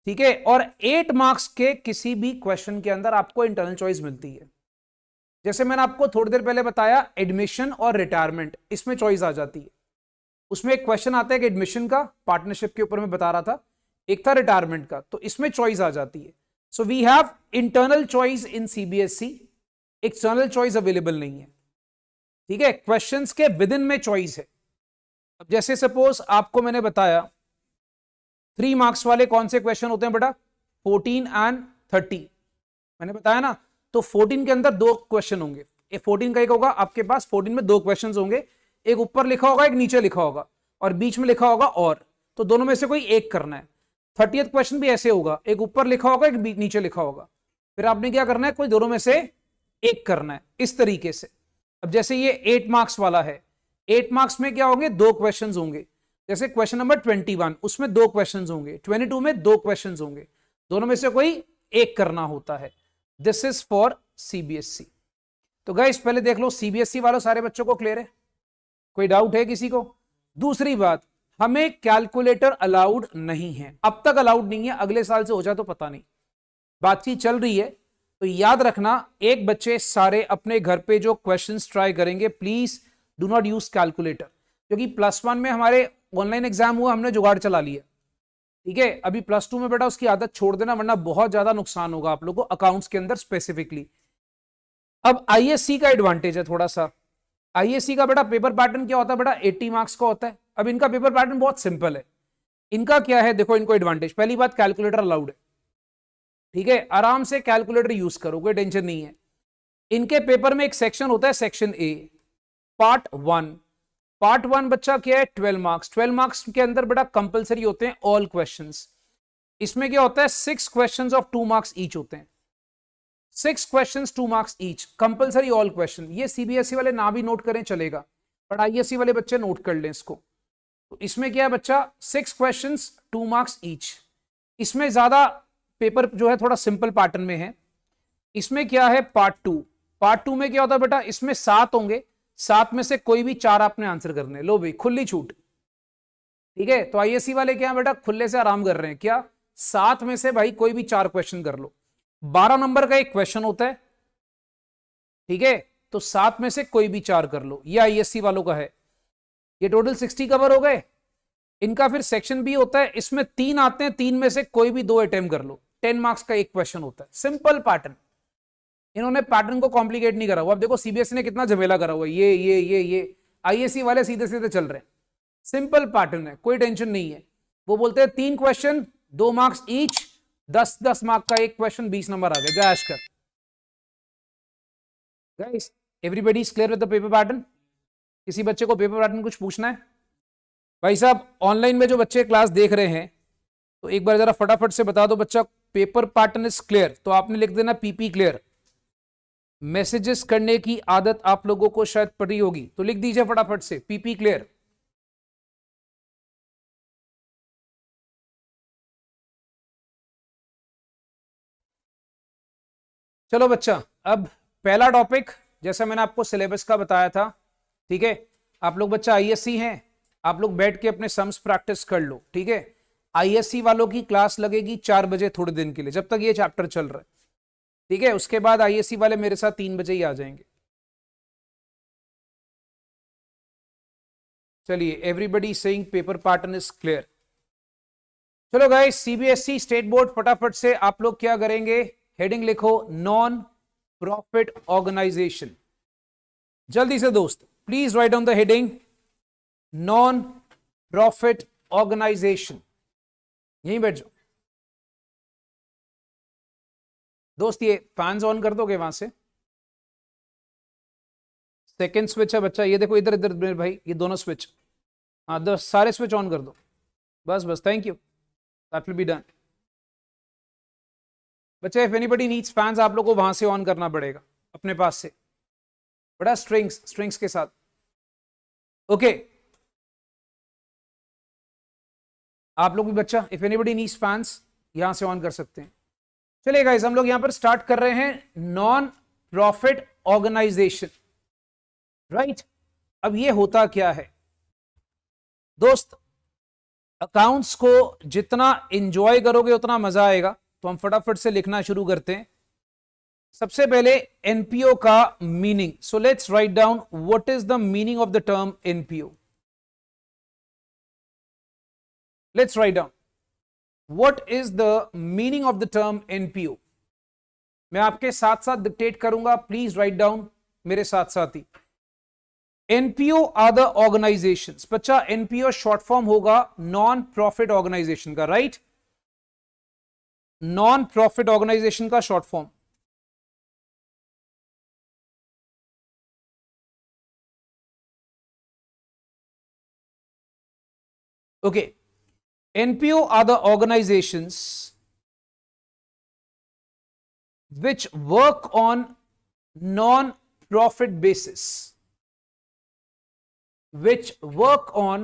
ठीक है। और 8 मार्क्स के किसी भी क्वेश्चन के अंदर आपको इंटरनल चॉइस मिलती है। जैसे मैंने आपको थोड़ी देर पहले बताया एडमिशन और रिटायरमेंट, इसमें चॉइस आ जाती है। उसमें एक क्वेश्चन आता है कि एडमिशन का, पार्टनरशिप के ऊपर मैं बता रहा था, एक था रिटायरमेंट का, तो इसमें चॉइस आ जाती है। So we have internal choice in CBSE, external choice available नहीं है, ठीक है। क्वेश्चंस के विद इन में चॉइस है। अब जैसे सपोज आपको मैंने बताया 3 मार्क्स वाले कौन से क्वेश्चन होते हैं बेटा? 14 एंड 30, मैंने बताया ना। तो 14 के अंदर 2 क्वेश्चन होंगे। 14 का एक होगा आपके पास, 14 में 2 क्वेश्चन होंगे, एक ऊपर लिखा होगा एक नीचे लिखा होगा, और बीच में लिखा होगा और, तो दोनों में से कोई एक करना है। 30th क्वेश्चन भी ऐसे होगा, एक ऊपर लिखा होगा एक नीचे लिखा होगा, फिर आपने क्या करना है, कोई दोनों में से एक करना है, इस तरीके से। अब जैसे ये 8 मार्क्स वाला है, 8 मार्क्स में क्या होंगे, 2 क्वेश्चन होंगे। जैसे क्वेश्चन नंबर 21, उसमें 2 क्वेश्चन होंगे, 22 में 2 क्वेश्चन होंगे, दोनों में से कोई एक करना होता है। This is for CBSE. तो गाइस पहले देख लो, सीबीएसई वालों सारे बच्चों को क्लियर है? कोई डाउट है किसी को? दूसरी बात, हमें कैलकुलेटर अलाउड नहीं है, अब तक अलाउड नहीं है, अगले साल से हो जाए तो पता नहीं, बातचीत चल रही है। तो याद रखना, एक बच्चे सारे अपने घर पे जो क्वेश्चंस ट्राई करेंगे, please do not use calculator, क्योंकि +1 में हमारे ऑनलाइन एग्जाम हुआ, हमने जुगाड़ चला लिया, ठीक है। अभी +2 में बेटा उसकी आदत छोड़ देना, वरना बहुत ज्यादा नुकसान होगा आप लोगों को अकाउंट्स के अंदर स्पेसिफिकली। अब आईएससी का एडवांटेज है थोड़ा सा। आईएससी का बेटा पेपर पैटर्न क्या होता है बेटा? 80 मार्क्स का होता है। अब इनका पेपर पैटर्न बहुत सिंपल है। इनका क्या है, देखो इनको एडवांटेज, पहली बात कैलकुलेटर अलाउड है, ठीक है, आराम से कैलकुलेटर यूज करो, कोई टेंशन नहीं है। इनके पेपर में एक सेक्शन होता है, सेक्शन ए, पार्ट 1। पार्ट 1 बच्चा क्या है, 12 मार्क्स। 12 मार्क्स के अंदर बेटा कंपलसरी होते हैं ऑल क्वेश्चंस। इसमें क्या होता है, 6 क्वेश्चंस ऑफ 2 मार्क्स ईच होते हैं, 6 questions 2 marks each, compulsory all question. ये सीबीएसई वाले ना भी नोट करें चलेगा, पर आईएससी वाले बच्चे नोट कर लें इसको। तो इसमें क्या है बच्चा, 6 क्वेश्चंस 2 मार्क्स ईच। इसमें ज्यादा पेपर जो है थोड़ा सिंपल पैटर्न में है। इसमें क्या है, पार्ट 2। पार्ट 2 में क्या होता है बेटा, इसमें 7 होंगे, 7 में से कोई भी 4 आपने आंसर करने, लो भाई खुली छूट, ठीक है। तो आईएससी वाले क्या है बेटा, खुले से आराम कर रहे हैं, क्या 7 में से भाई कोई भी 4 क्वेश्चन कर लो। 12 नंबर का एक क्वेश्चन होता है, ठीक है, तो 7 में से कोई भी 4 कर लो, ये आईएससी वालों का है। ये टोटल 60 कवर हो गए। इनका फिर सेक्शन बी होता है, इसमें 3 आते हैं, 3 में से कोई भी 2 अटेम्प्ट कर लो, 10 मार्क्स का एक क्वेश्चन होता है, सिंपल पैटर्न। इन्होंने पैटर्न को कॉम्प्लिकेट नहीं करा हुआ। अब देखो सीबीएसई ने कितना झमेला करा हुआ है, ये आईएससी वाले सीधे सीधे चल रहे हैं, सिंपल पैटर्न है, कोई टेंशन नहीं है। वो बोलते हैं 3 क्वेश्चन 2 मार्क्स ईच, 10-10 मार्क का एक क्वेश्चन, 20 नंबर आ गए, Jai Ashkar. Guys everybody is clear with the paper pattern? किसी बच्चे को पेपर पैटर्न कुछ पूछना है? भाई साहब ऑनलाइन में जो बच्चे क्लास देख रहे हैं, तो एक बार जरा फटाफट से बता दो बच्चा, पेपर पैटर्न इज क्लियर, तो आपने लिख देना पीपी क्लियर। मैसेजेस करने की आदत आप लोगों को शायद पड़ी होगी, तो लिख दीजिए फटाफट से पीपी क्लियर। चलो बच्चा, अब पहला टॉपिक, जैसा मैंने आपको सिलेबस का बताया था, ठीक है। आप लोग बच्चा आईएससी हैं, आप लोग बैठ के अपने सम्स प्रैक्टिस कर लो, ठीक है। आईएससी वालों की क्लास लगेगी 4 बजे थोड़े दिन के लिए, जब तक ये चैप्टर चल रहा है, ठीक है। उसके बाद आईएससी वाले मेरे साथ 3 बजे ही आ जाएंगे। चलिए, everybody saying paper pattern is clear. चलो गाइस, सीबीएसई स्टेट बोर्ड, फटाफट से आप लोग क्या करेंगे, हेडिंग लिखो, नॉन प्रॉफिट ऑर्गेनाइजेशन। जल्दी से दोस्त please write down the heading, non profit organisation. यहीं बैठ जाओ दोस्त, ये फैंस ऑन कर दोगे वहां से? सेकेंड स्विच है बच्चा, ये देखो इधर इधर मेरे भाई, ये दोनों स्विच, हाँ 10 सारे स्विच ऑन कर दो, बस बस, thank you, that will be done. बच्चा इफ एनीबडी नीड्स फैंस, आप लोग को वहां से ऑन करना पड़ेगा अपने पास से, बड़ा स्ट्रिंग्स के साथ, ओके। आप लोग भी बच्चा, इफ एनीबडी नीड्स फैंस, यहां से ऑन कर सकते हैं। चलिए गाइस, हम लोग यहां पर स्टार्ट कर रहे हैं नॉन प्रॉफिट ऑर्गेनाइजेशन, राइट। अब ये होता क्या है दोस्त, अकाउंट्स को जितना एंजॉय करोगे उतना मजा आएगा, तो हम फटाफट से लिखना शुरू करते हैं। सबसे पहले एनपीओ का meaning, so let's write down what is the meaning of the term NPO. Let's write down what is the meaning of the term NPO. मैं आपके साथ साथ डिक्टेट करूंगा, प्लीज राइट डाउन मेरे साथ साथ ही। NPO are the organisations. बच्चा एनपीओ शॉर्ट फॉर्म होगा नॉन प्रॉफिट ऑर्गेनाइजेशन का, राइट? नॉन प्रॉफिट ऑर्गेनाइजेशन का short form. Okay, NPO are the organisations which work on non-profit basis, which work on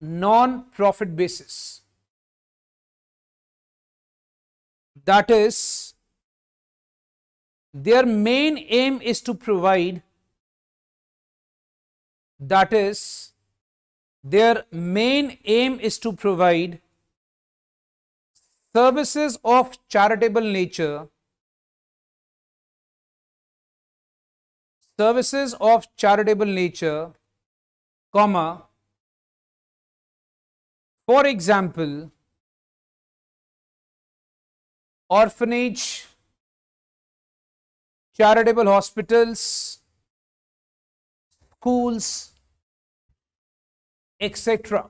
non-profit basis. That is, their main aim is to provide, that is, their main aim is to provide services of charitable nature, services of charitable nature, comma, for example, orphanage, charitable hospitals, schools, etc.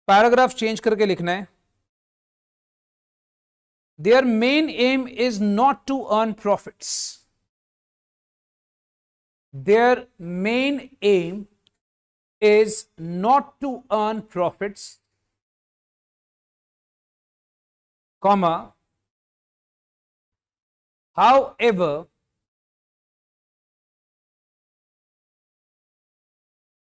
Paragraph change करके लिखना है। Their main aim is not to earn profits. Their main aim is not to earn profits, comma, however,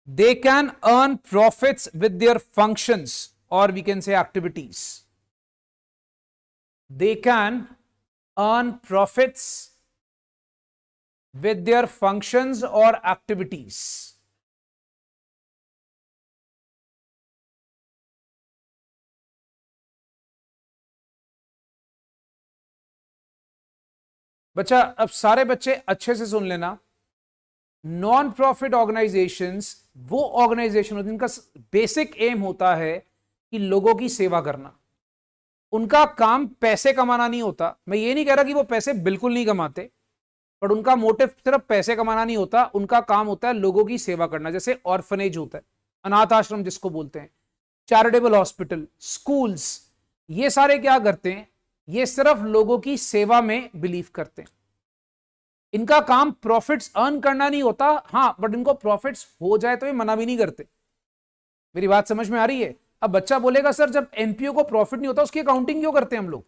they can earn profits with their functions, or we can say activities. They can earn profits with their functions or activities. बच्चा अब सारे बच्चे अच्छे से सुन लेना। नॉन प्रॉफिट ऑर्गेनाइजेशंस वो ऑर्गेनाइजेशन होती हैं जिनका बेसिक एम होता है कि लोगों की सेवा करना। उनका काम पैसे कमाना नहीं होता। मैं ये नहीं कह रहा कि वो पैसे बिल्कुल नहीं कमाते, पर उनका मोटिव सिर्फ पैसे कमाना नहीं होता। उनका काम होता है लोगों की सेवा करना, जैसे ऑर्फनेज होता है, अनाथ आश्रम जिसको बोलते हैं, चैरिटेबल हॉस्पिटल, स्कूल्स, ये सारे क्या करते हैं? ये सिर्फ लोगों की सेवा में बिलीव करते हैं। इनका काम प्रॉफिट्स अर्न करना नहीं होता, हाँ, बट इनको प्रॉफिट्स हो जाए तो ये मना भी नहीं करते। मेरी बात समझ में आ रही है? अब बच्चा बोलेगा सर जब एनपीओ को प्रॉफिट नहीं होता उसकी अकाउंटिंग क्यों करते हैं हम लोग?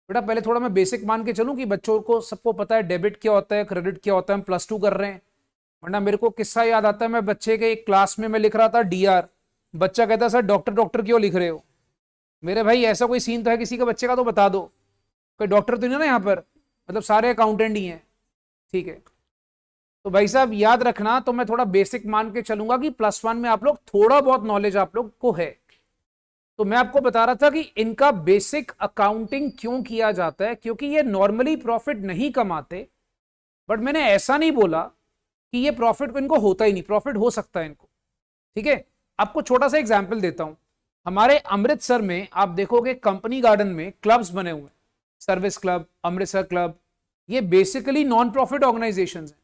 बेटा पहले थोड़ा मैं बेसिक मान के चलूं कि बच्चों को सबको पता है डेबिट क्या होता है, क्रेडिट क्या होता है, हम +2 कर रहे हैं। वरना मेरे को किस्सा याद आता है, मैं बच्चे के एक क्लास में मैं लिख रहा था डीआर, बच्चा कहता सर डॉक्टर डॉक्टर क्यों लिख रहे हो? मेरे भाई ऐसा कोई सीन तो है किसी के बच्चे का तो बता दो, कोई डॉक्टर तो नहीं ना यहाँ पर, मतलब सारे अकाउंटेंट ही हैं, ठीक है? तो भाई साहब याद रखना, तो मैं थोड़ा बेसिक मान के चलूंगा कि +1 में आप लोग थोड़ा बहुत नॉलेज आप लोग को है। तो मैं आपको बता रहा था कि इनका बेसिक अकाउंटिंग क्यों किया जाता है, क्योंकि ये नॉर्मली प्रॉफिट नहीं कमाते। बट मैंने ऐसा नहीं बोला कि ये प्रॉफिट इनको होता ही नहीं, प्रॉफिट हो सकता है इनको, ठीक है? आपको छोटा सा एग्जाम्पल देता हूं। हमारे अमृतसर में आप देखोगे कंपनी गार्डन में क्लब्स बने हुए हैं, सर्विस क्लब, अमृतसर क्लब, ये बेसिकली नॉन प्रॉफिट ऑर्गेनाइजेशंस हैं।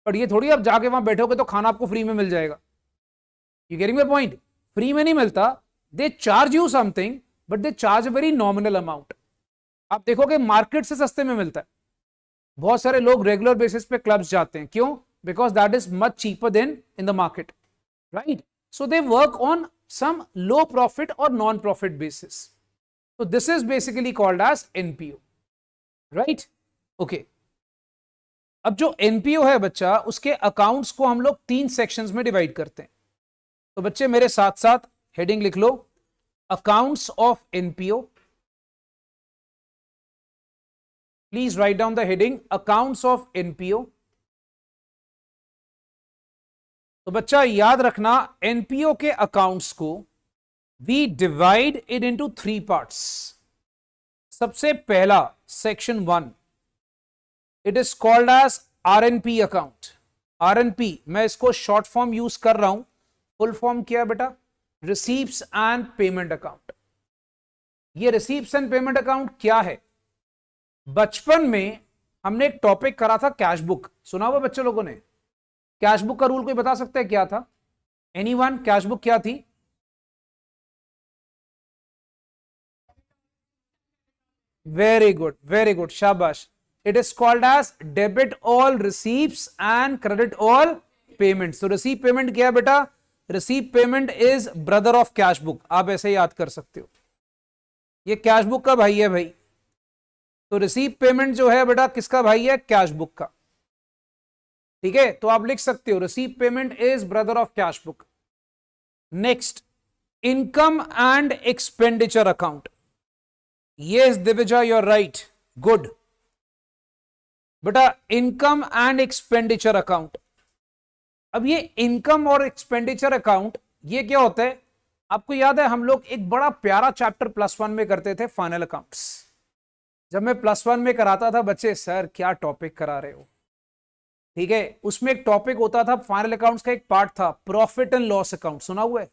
पर ये थोड़ी आप जाके वहां बैठोगे तो खाना आपको फ्री में मिल जाएगा। You getting my point? Free में नहीं मिलता, they charge you something, but they charge a very nominal amount. आप देखोगे मार्केट से सस्ते में मिलता है। बहुत सारे लोग रेगुलर बेसिस पे क्लब्स जाते हैं, क्यों? Because that is much cheaper than in the market, right? So they work on some low profit और नॉन प्रॉफिट बेसिस। तो this is basically called as NPO, right? Okay, अब जो एनपीओ है बच्चा, उसके अकाउंट्स को हम लोग 3 सेक्शंस में डिवाइड करते हैं। तो बच्चे मेरे साथ साथ हेडिंग लिख लो, accounts of NPO. Please write down the heading, accounts of NPO. तो बच्चा याद रखना, एनपीओ के अकाउंट्स को we divide it into 3 parts. सबसे पहला section 1, it is called as RNP account. RNP मैं इसको शॉर्ट फॉर्म यूज कर रहा हूं, फुल फॉर्म क्या है बेटा? Receipts and payment account. ये रिसीप्ट्स एंड पेमेंट अकाउंट क्या है? बचपन में हमने एक टॉपिक करा था कैश बुक, सुना हुआ बच्चे लोगों ने? कैश बुक का रूल कोई बता सकता है क्या था? एनीवन? कैश बुक क्या थी? वेरी गुड, शाबाश. It is called as debit all receipts and credit all payments. तो receipt payment क्या है बेटा? receipt payment is brother of cash book. आप ऐसे याद कर सकते हो, ये कैश बुक का भाई है भाई. तो receipt payment जो है बेटा किसका भाई है? कैश बुक का. ठीक है, तो आप लिख सकते हो receipt payment is brother of cash book. Next, income and expenditure account. Yes, Divija, you're right. Good. बेटा इनकम एंड एक्सपेंडिचर अकाउंट. अब ये इनकम और एक्सपेंडिचर अकाउंट ये क्या होता है? आपको याद है हम लोग एक बड़ा प्यारा चैप्टर +1 में करते थे, फाइनल अकाउंट्स. जब मैं +1 में कराता था बच्चे, सर क्या टॉपिक करा रहे हो. ठीक है, उसमें एक टॉपिक होता था फाइनल अकाउंट्स का, एक पार्ट था प्रॉफिट एंड लॉस अकाउंट. सुना हुआ है?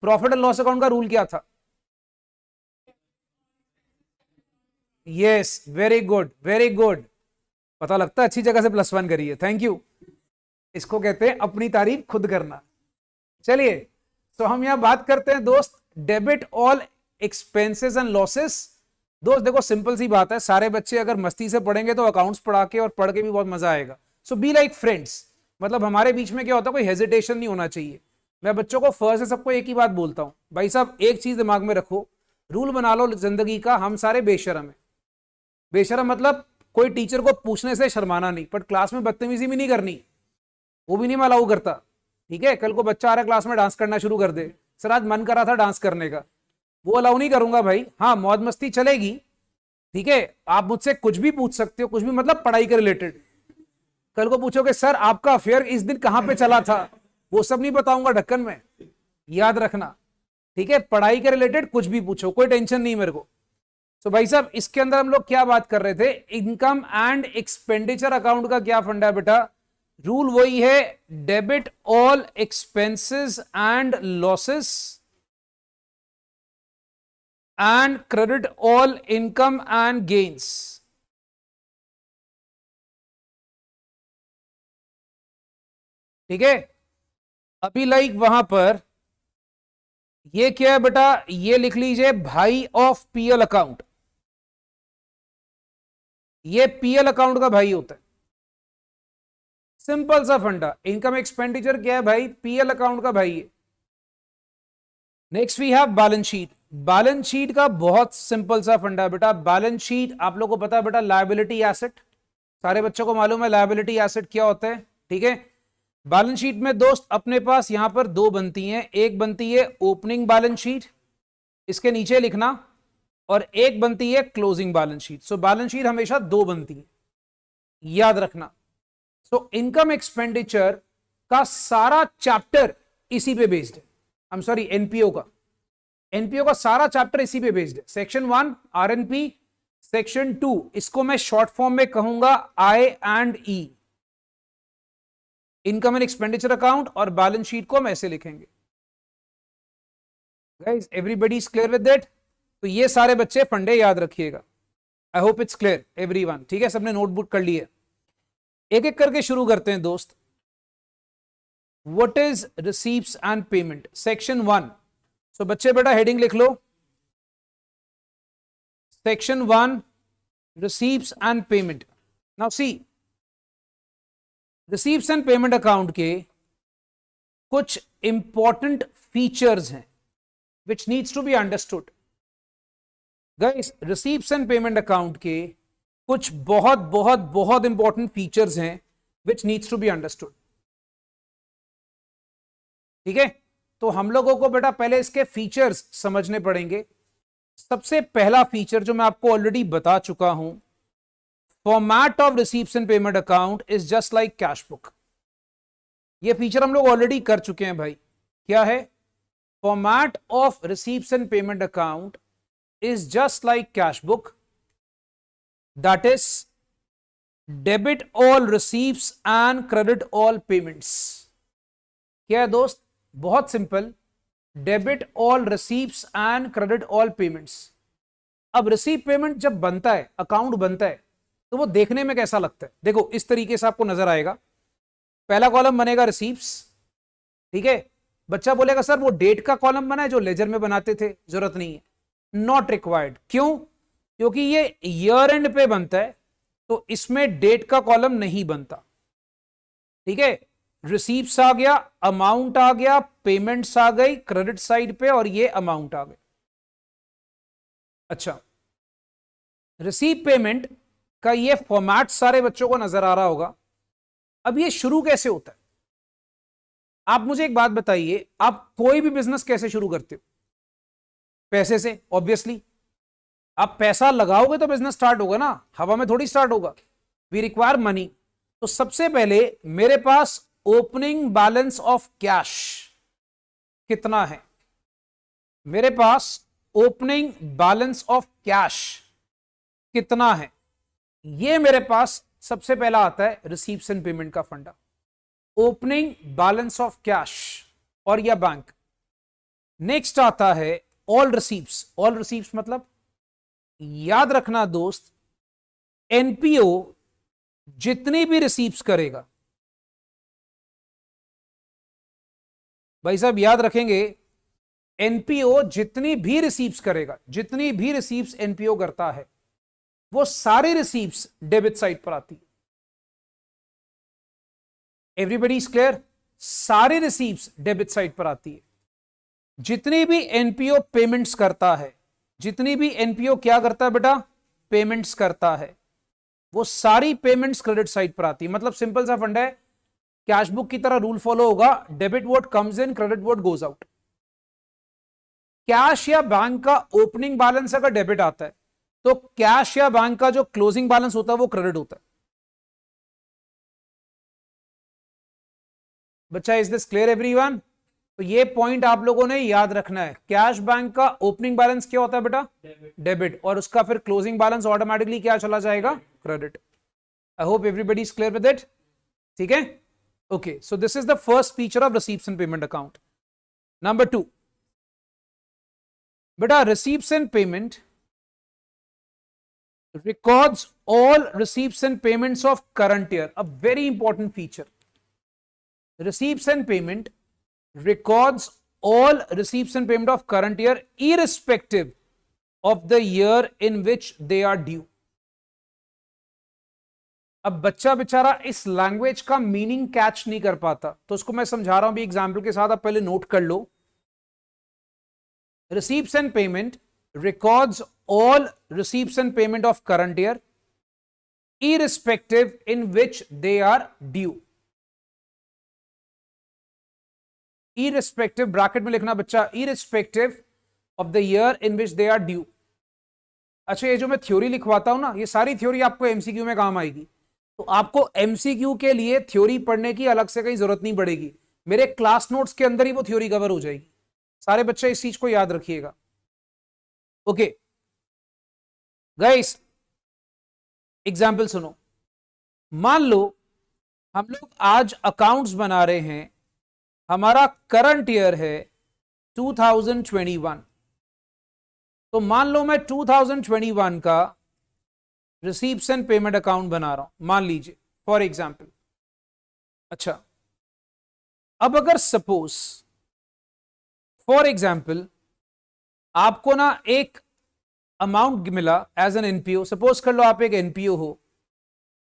प्रॉफिट एंड लॉस अकाउंट का रूल क्या था? Yes, very good very good. पता लगता है अच्छी जगह से +1 करिए, थैंक यू. इसको कहते हैं अपनी तारीफ खुद करना. चलिए, तो हम यहां बात करते हैं दोस्त debit all expenses and losses. दोस्त देखो सिंपल सी बात है, सारे बच्चे अगर मस्ती से पढ़ेंगे तो अकाउंट्स पढ़ा के और पढ़ के भी बहुत मजा आएगा. सो बी लाइक फ्रेंड्स. मतलब हमारे बीच में क्या होता है, कोई हेजिटेशन नहीं होना चाहिए. मैं बच्चों को फर्स्ट से सबको एक ही बात बोलता हूं, भाई साहब एक चीज दिमाग में रखो, रूल बना लो जिंदगी का, हम सारे बेशरम है. बेशरम मतलब कोई टीचर को पूछने से शर्माना नहीं, बट क्लास में बदतमीजी भी नहीं करनी, वो भी नहीं मैं अलाउ करता. ठीक है, कल को बच्चा आ रहा है क्लास में डांस करना शुरू कर दे, सर आज मन करा था डांस करने का, वो अलाउ नहीं करूंगा भाई. हाँ मौज मस्ती चलेगी. ठीक है, आप मुझसे कुछ भी पूछ सकते हो, कुछ भी मतलब पढ़ाई के रिलेटेड. कल को पूछोगे सर आपका अफेयर इस दिन कहां पे चला था, वो सब नहीं बताऊंगा ढक्कन में, याद रखना. ठीक है, पढ़ाई के रिलेटेड कुछ भी पूछो, कोई टेंशन नहीं मेरे को. तो भाई साहब इसके अंदर हम लोग क्या बात कर रहे थे? इनकम एंड एक्सपेंडिचर अकाउंट का क्या फंडा है बेटा? रूल वही है, debit all expenses and losses and credit all income and gains. ठीक है, अभी लाइक वहां पर ये क्या है बेटा? ये लिख लीजिए भाई ऑफ पीएल अकाउंट. ये पीएल अकाउंट का भाई होता है. सिंपल सा फंडा. इनकम एक्सपेंडिचर क्या है भाई? पीएल अकाउंट का भाई है. Next we have balance sheet. Balance sheet का बहुत सिंपल सा फंडा है बेटा. बैलेंस शीट आप लोगों को पता है बेटा, लायबिलिटी एसेट. सारे बच्चों को मालूम है लायबिलिटी एसेट क्या होता है. ठीक है, बैलेंस शीट में दोस्त अपने पास यहां पर दो बनती हैं. एक बनती है ओपनिंग बैलेंस शीट, इसके नीचे लिखना, और एक बनती है closing balance sheet. So balance sheet हमेशा दो बनती है, याद रखना. सो इनकम एक्सपेंडिचर का सारा चैप्टर इसी पे बेस्ड है. आई एम सॉरी, एनपीओ का सारा चैप्टर इसी पे बेस्ड है. सेक्शन 1 आरएनपी, सेक्शन 2 इसको मैं शॉर्ट फॉर्म में कहूंगा I&E, income and expenditure account, और बैलेंस शीट को हम ऐसे लिखेंगे. Guys everybody is clear with that? तो ये सारे बच्चे फंडे याद रखिएगा. I hope it's clear everyone. ठीक है, सबने नोटबुक कर लिए. एक एक करके शुरू करते हैं दोस्त. What is receipts and payment, section 1. So बच्चे बेटा हेडिंग लिख लो, section 1 receipts and payment. Now see, receipts and payment account के कुछ इंपॉर्टेंट फीचर्स हैं which needs to be understood. Guys receipts and payment account के कुछ बहुत बहुत बहुत इंपॉर्टेंट फीचर्स हैं which needs to be understood. ठीक है, तो हम लोगों को बेटा पहले इसके फीचर्स समझने पड़ेंगे. सबसे पहला फीचर जो मैं आपको ऑलरेडी बता चुका हूं, format of receipts and payment account is just like cash book. ये फीचर हम लोग ऑलरेडी कर चुके हैं भाई. क्या है? Format of receipts and payment account is just like cash book, that is debit all receipts and credit all payments. क्या है दोस्त? बहुत simple, debit all receipts and credit all payments. अब रिसीप पेमेंट जब बनता है, अकाउंट बनता है, तो वो देखने में कैसा लगता है, देखो इस तरीके से आपको नजर आएगा। पहला कॉलम बनेगा रिसीप्स, ठीक है। बच्चा बोलेगा सर वो डेट का कॉलम बना है जो लेजर में बनाते थे, जरूरत नहीं है, नॉट रिक्वायर्ड। क्यों? क्योंकि ये ईयर एंड पे बनता है, तो इसमें डेट का कॉलम नहीं बनता, ठीक है। रिसीप्स आ गया, अमाउंट आ गया, पेमेंट्स आ गई क्रेडिट साइड पे, और ये अमाउंट आ गई। अच्छा, रिसीव पेमेंट का ये फॉर्मेट सारे बच्चों को नजर आ रहा होगा। अब ये शुरू कैसे होता है? आप मुझे एक बात बताइए, आप कोई भी बिजनेस कैसे शुरू करते हो? पैसे से, ऑब्वियसली। आप पैसा लगाओगे तो बिजनेस स्टार्ट होगा ना, हवा में थोड़ी स्टार्ट होगा। We require money. तो सबसे पहले मेरे पास ओपनिंग बैलेंस ऑफ कैश कितना है? मेरे पास ओपनिंग बैलेंस ऑफ कैश कितना है, ये मेरे पास सबसे पहला आता है रिसीव्स एंड पेमेंट का फंडा। ओपनिंग बैलेंस ऑफ कैश और या बैंक। नेक्स्ट आता है ऑल रिसीव्स। ऑल रिसीव्स मतलब, याद रखना दोस्त, एनपीओ जितनी भी रिसीव्स करेगा, भाई साहब याद रखेंगे, एनपीओ जितनी भी रिसीव्स करेगा, जितनी भी रिसीव्स एनपीओ करता है, वो सारी रिसीव्स डेबिट साइड पर आती है। Everybody is clear? सारी रिसीव्स डेबिट साइड पर आती है। जितनी भी एनपीओ पेमेंट्स करता है, जितनी भी एनपीओ क्या करता है बेटा? पेमेंट्स करता है, वो सारी पेमेंट्स क्रेडिट साइड पर आती है। मतलब सिंपल सा फंडा है, कैश बुक की तरह रूल फॉलो होगा, debit vote comes in, credit vote goes out. Cash या बैंक का ओपनिंग बैलेंस अगर डेबिट आता है, तो कैश या बैंक का जो क्लोजिंग बैलेंस होता है वो क्रेडिट होता है। बच्चा, इज दिस क्लियर एवरीवन? तो ये पॉइंट आप लोगों ने याद रखना है। कैश बैंक का ओपनिंग बैलेंस क्या होता है बेटा? डेबिट। और उसका फिर क्लोजिंग बैलेंस ऑटोमेटिकली क्या चला जाएगा? Credit. I hope everybody is clear with it, ठीक है। Okay, so this is the first feature of receives and payment account. Number 2 बेटा, receives and payment records all receipts and payments of current year. A very important feature. Receipts and payment records all receipts and payment of current year irrespective of the year in which they are due. अब बच्चा बेचारा इस लैंग्वेज का मीनिंग कैच नहीं कर पाता, तो उसको मैं समझा रहा हूं भी एग्जाम्पल के साथ। आप पहले नोट कर लो। Receipts and payment records all receipts and payment of current year irrespective in which they are due. Irrespective bracket में लिखना बच्चा, irrespective of the year in which they are due. अच्छा, ये जो मैं थ्योरी लिखवाता हूं ना, ये सारी थ्योरी आपको एमसीक्यू में काम आएगी। तो आपको एमसीक्यू के लिए थ्योरी पढ़ने की अलग से कहीं जरूरत नहीं पड़ेगी, मेरे क्लास नोट्स के अंदर ही वो थ्योरी कवर हो जाएगी। सारे बच्चे इस चीज को याद रखिएगा। ओके गाइस, एग्जाम्पल सुनो। मान लो हम लोग आज अकाउंट्स बना रहे हैं, हमारा करंट ईयर है 2021। तो मान लो मैं 2021 का रिसीव्स एंड पेमेंट अकाउंट बना रहा हूं, मान लीजिए फॉर एग्जाम्पल। अच्छा, अब अगर सपोज फॉर एग्जाम्पल आपको ना एक अमाउंट मिला एज एन एनपीओ, सपोज कर लो आप एक एनपीओ हो,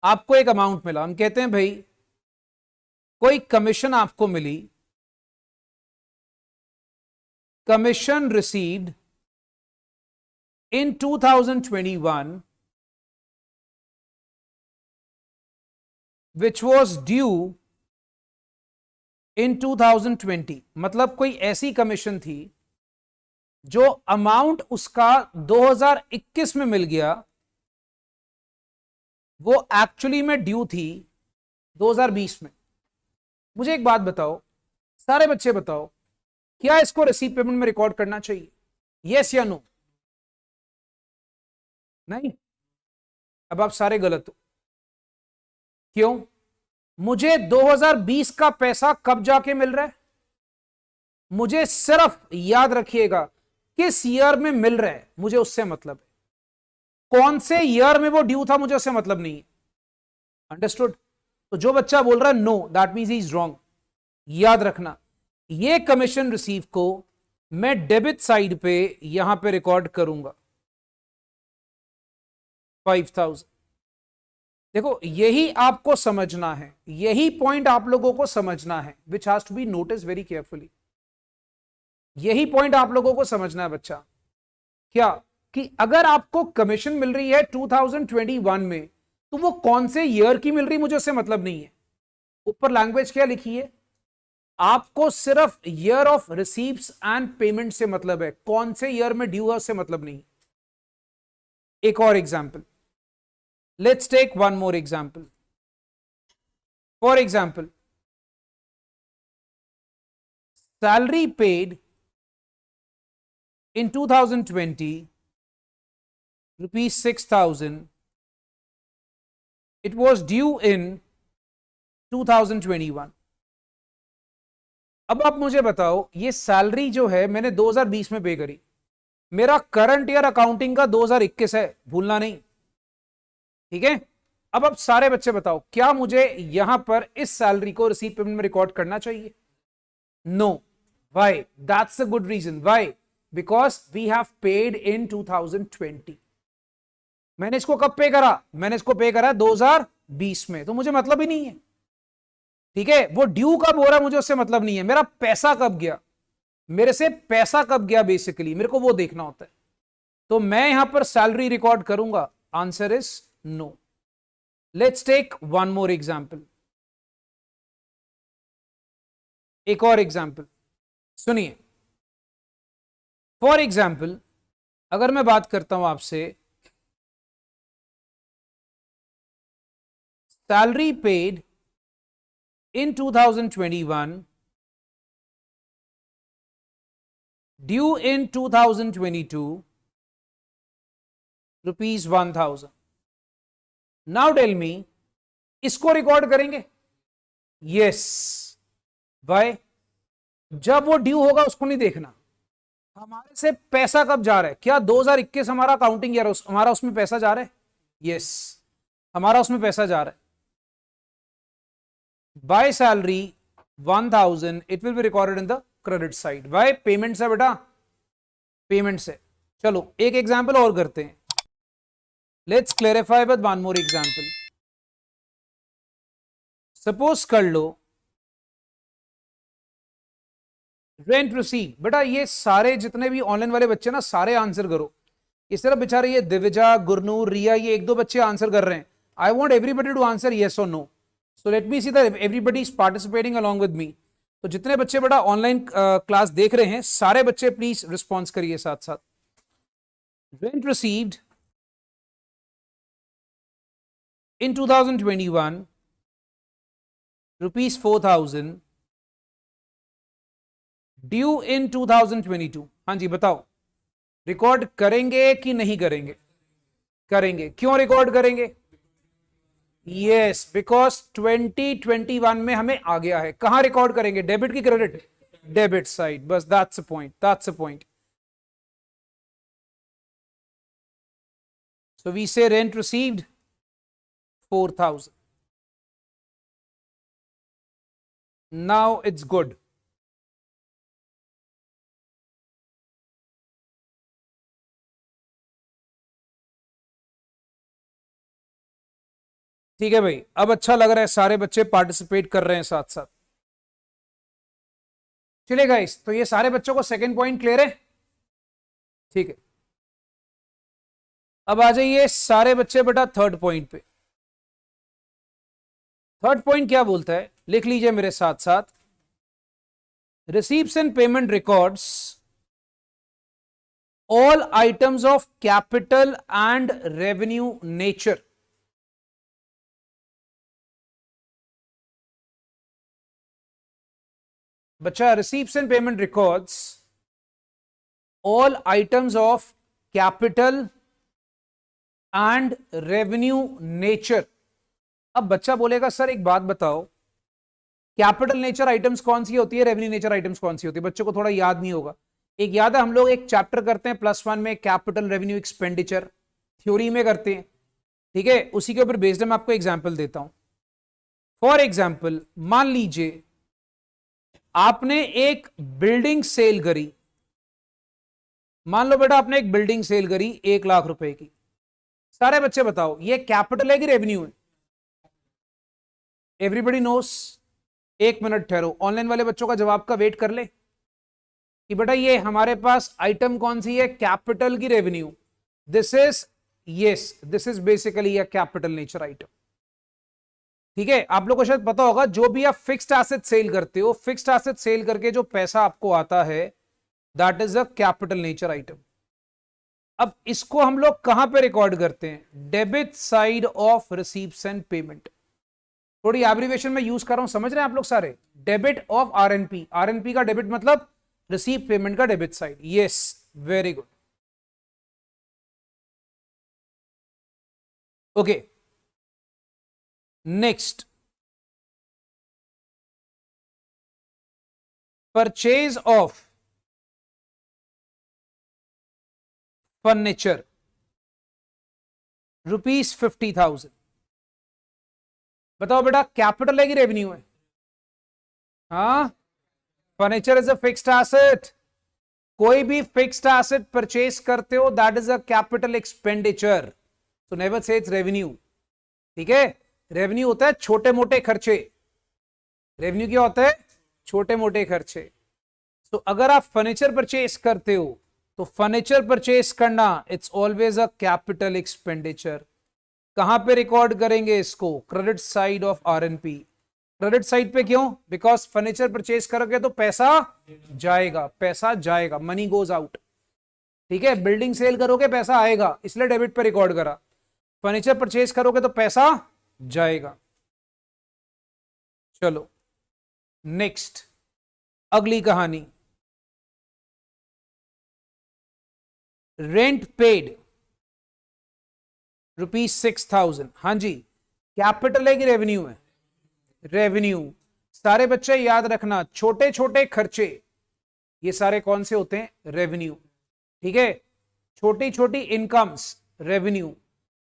आपको एक अमाउंट मिला, हम कहते हैं भाई कोई कमीशन आपको मिली, commission received in 2021 which was due in 2020। मतलब कोई ऐसी कमीशन थी जो अमाउंट उसका 2021 में मिल गया, वो एक्चुअली में ड्यू थी 2020 में। मुझे एक बात बताओ, सारे बच्चे बताओ, क्या इसको रिसीव पेमेंट में रिकॉर्ड करना चाहिए? यस या नो? नहीं। अब आप सारे गलत हो। क्यों? मुझे 2020 का पैसा कब जाके मिल रहा है? मुझे सिर्फ याद रखिएगा किस ईयर में मिल रहा है, मुझे उससे मतलब है। कौन से ईयर में वो ड्यू था मुझे उससे मतलब नहीं है। अंडरस्टूड? तो जो बच्चा बोल रहा है no, that means he is wrong. याद रखना, ये कमीशन रिसीव को मैं डेबिट साइड पे यहां पे रिकॉर्ड करूंगा 5000। देखो यही आपको समझना है, यही पॉइंट आप लोगों को समझना है, which has to be notice very carefully. यही पॉइंट आप लोगों को समझना है बच्चा, क्या कि अगर आपको कमीशन मिल रही है 2021 में, तो वो कौन से ईयर की मिल रही मुझे उससे मतलब नहीं है। ऊपर लैंग्वेज क्या लिखी है, आपको सिर्फ year of receives and payment से मतलब है, कौन से ईयर में ड्यू है उससे मतलब नहीं। एक और example, let's take one more example. For example, salary paid in 2020 rupees 6000, it was due in 2021। अब आप मुझे बताओ, ये सैलरी जो है मैंने 2020 में पे करी, मेरा करंट ईयर अकाउंटिंग का 2021 है, भूलना नहीं, ठीक है। अब आप सारे बच्चे बताओ, क्या मुझे यहां पर इस सैलरी को रिसीट पेमेंट में रिकॉर्ड करना चाहिए? No. Why? That's a good reason. Why? Because we have paid in 2020। मैंने इसको कब पे करा? मैंने इसको पे करा 2020 में, तो मुझे मतलब ही नहीं है, ठीक है। वो ड्यू कब हो रहा है मुझे उससे मतलब नहीं है, मेरा पैसा कब गया, मेरे से पैसा कब गया, बेसिकली मेरे को वो देखना होता है। तो मैं यहां पर सैलरी रिकॉर्ड करूंगा? Answer is no. Let's take one more example, एक और एग्जांपल सुनिए। फॉर एग्जाम्पल, अगर मैं बात करता हूं आपसे, salary paid in 2021 due in 2022 rupees 1000। Now tell me, इसको रिकॉर्ड करेंगे? यस। वाई? जब वो ड्यू होगा उसको नहीं देखना, हमारे से पैसा कब जा रहा है। क्या 2021 हमारा अकाउंटिंग ईयर, हमारा उसमें पैसा जा रहा है? यस, हमारा उसमें पैसा जा रहा है। By salary 1000, it will be recorded in the credit side. By payment से बेटा, पेमेंट से। चलो एक एग्जांपल और करते हैं, let's clarify with one more example. Suppose कर लो रेंट रिसीव। बेटा ये सारे जितने भी ऑनलाइन वाले बच्चे ना, सारे आंसर करो। इस तरह बेचारे ये दिविजा, गुरनूर, रिया, ये एक दो बच्चे आंसर कर रहे हैं। I want everybody to answer yes और no. So let me see that everybody is participating along with me. तो जितने बच्चे बेटा ऑनलाइन क्लास देख रहे हैं, सारे बच्चे प्लीज रिस्पॉन्स करिए साथ साथ। Rent received in 2021 rupees 4000 due in 2022। हाँ जी बताओ, रिकॉर्ड करेंगे कि नहीं करेंगे? करेंगे। क्यों रिकॉर्ड करेंगे? यस, बिकॉज 2021 में हमें आ गया है। कहां रिकॉर्ड करेंगे, डेबिट की क्रेडिट? Debit side. बस that's a point, that's a point. So we say rent received 4000। Now it's good. ठीक है भाई, अब अच्छा लग रहा है, सारे बच्चे पार्टिसिपेट कर रहे हैं साथ साथ। चलिए गाइस, तो ये सारे बच्चों को सेकंड पॉइंट क्लियर है? ठीक है, अब आ जाइए सारे बच्चे बेटा थर्ड पॉइंट पे। थर्ड पॉइंट क्या बोलता है, लिख लीजिए मेरे साथ साथ। Receives and payment records all items of capital and revenue nature. बच्चा, receives and payment records all items of capital and revenue nature. अब बच्चा बोलेगा सर एक बात बताओ, कैपिटल नेचर आइटम्स कौन सी होती है, रेवेन्यू नेचर आइटम्स कौन सी होती है? बच्चों को थोड़ा याद नहीं होगा। एक याद है, हम लोग एक चैप्टर करते हैं +1 में, कैपिटल रेवेन्यू एक्सपेंडिचर, थ्योरी में करते हैं, ठीक है, उसी के ऊपर बेस्ड मैं आपको एग्जाम्पल देता हूं। फॉर एग्जाम्पल मान लीजिए आपने एक बिल्डिंग सेल करी, मान लो बेटा आपने एक बिल्डिंग सेल करी 1 लाख रुपए की। सारे बच्चे बताओ ये कैपिटल है कि रेवेन्यू है? Everybody knows. 1 मिनट ठहरो, ऑनलाइन वाले बच्चों का जवाब का वेट कर ले कि बेटा ये हमारे पास आइटम कौन सी है, कैपिटल की revenue. This is, yes, this is basically a capital nature item. ठीक है, आप लोग को शायद पता होगा जो भी आप फिक्स्ड एसेट सेल करते हो, फिक्स्ड एसेट सेल करके जो पैसा आपको आता है that is a capital nature item. अब इसको हम लोग कहां पे रिकॉर्ड करते हैं? Debit side of receives and payment. थोड़ी एब्रिविएशन में यूज कर रहा हूं, समझ रहे हैं आप लोग सारे? डेबिट ऑफ आरएनपी, आरएनपी का डेबिट मतलब रिसीव पेमेंट का debit side. Yes, very good. Okay, next, purchase of furniture ₹50,000। बताओ बेटा कैपिटल है कि रेवेन्यू है? हाँ, furniture is a fixed asset. कोई भी फिक्स्ड एसेट परचेज करते हो that is a capital expenditure, तो नेवर से इट्स रेवेन्यू। ठीक है, रेवेन्यू होता है छोटे मोटे खर्चे। रेवेन्यू क्या होता है? छोटे मोटे खर्चे। तो अगर आप फर्नीचर परचेज करते हो तो फर्नीचर परचेज करना it's always a capital expenditure. कहां पे रिकॉर्ड करेंगे इसको? Credit side of RNP. Credit side पे क्यों? बिकॉज फर्नीचर परचेज करोगे तो पैसा जाएगा, पैसा जाएगा, मनी गोज आउट। ठीक है, बिल्डिंग सेल करोगे पैसा आएगा, इसलिए डेबिट पे रिकॉर्ड करा। फर्नीचर परचेज करोगे तो पैसा जाएगा। चलो नेक्स्ट, अगली कहानी, रेंट पेड ₹6,000। हाँ जी, कैपिटल है कि रेवेन्यू है? रेवेन्यू। सारे बच्चे याद रखना, छोटे छोटे खर्चे ये सारे कौन से होते हैं? रेवेन्यू। ठीक है, छोटी छोटी इनकम्स रेवेन्यू।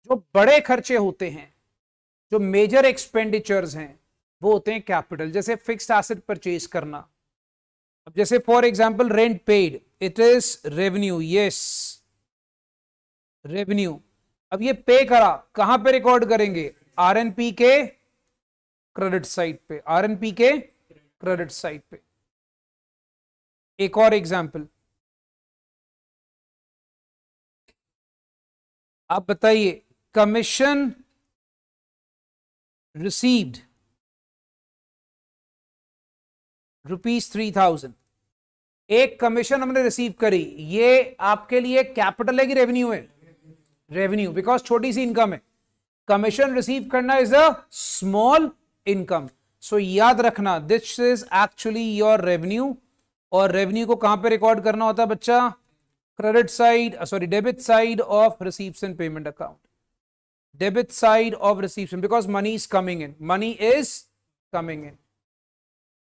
जो बड़े खर्चे होते हैं, जो मेजर एक्सपेंडिचर्स हैं, वो होते हैं कैपिटल। जैसे फिक्स्ड एसेट परचेज करना, अब जैसे for example rent paid, it is revenue. Yes, revenue. अब ये पे करा, कहां पे रिकॉर्ड करेंगे? आरएनपी के क्रेडिट साइड पे, आरएनपी के क्रेडिट साइड पे। एक और एग्जांपल, आप बताइए, कमीशन रिसीव्ड ₹3,000। एक कमीशन हमने रिसीव करी, ये आपके लिए कैपिटल है कि रेवेन्यू है? रेवेन्यू, बिकॉज छोटी सी इनकम है। कमीशन रिसीव करना इज अ स्मॉल इनकम। सो याद रखना this is actually your revenue. और रेवेन्यू को कहां पे रिकॉर्ड करना होता है बच्चा? Credit side, sorry, debit side of receives and payment account. Debit side of receives, because money is coming in, money is coming in.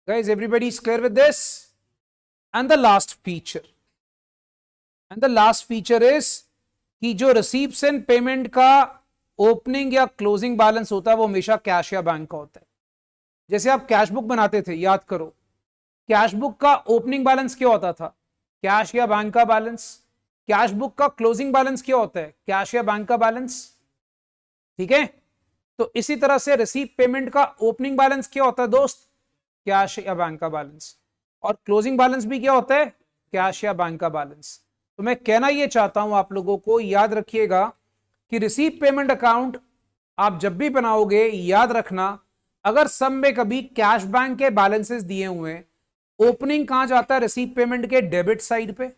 Guys, everybody is clear with this? And the last feature, is कि जो रिसीव्स एंड पेमेंट का ओपनिंग या क्लोजिंग बैलेंस होता है वो हमेशा कैश या बैंक का होता है। जैसे आप कैश बुक बनाते थे, याद करो, कैश बुक का ओपनिंग बैलेंस क्या होता था? कैश या बैंक का बैलेंस। कैश बुक का क्लोजिंग बैलेंस क्या होता है? कैश या बैंक का बैलेंस। ठीक है, तो इसी तरह से रिसीव पेमेंट का ओपनिंग बैलेंस क्या होता है दोस्त? कैश या बैंक का बैलेंस। और क्लोजिंग बैलेंस भी क्या होता है? कैश या बैंक का बैलेंस। तो मैं कहना यह चाहता हूं आप लोगों को, याद रखिएगा कि रिसीव पेमेंट अकाउंट आप जब भी बनाओगे, याद रखना अगर सब में कभी कैश बैंक के बैलेंसेस दिए हुए हैं, ओपनिंग कहां जाता है? रिसीव पेमेंट के डेबिट साइड पे।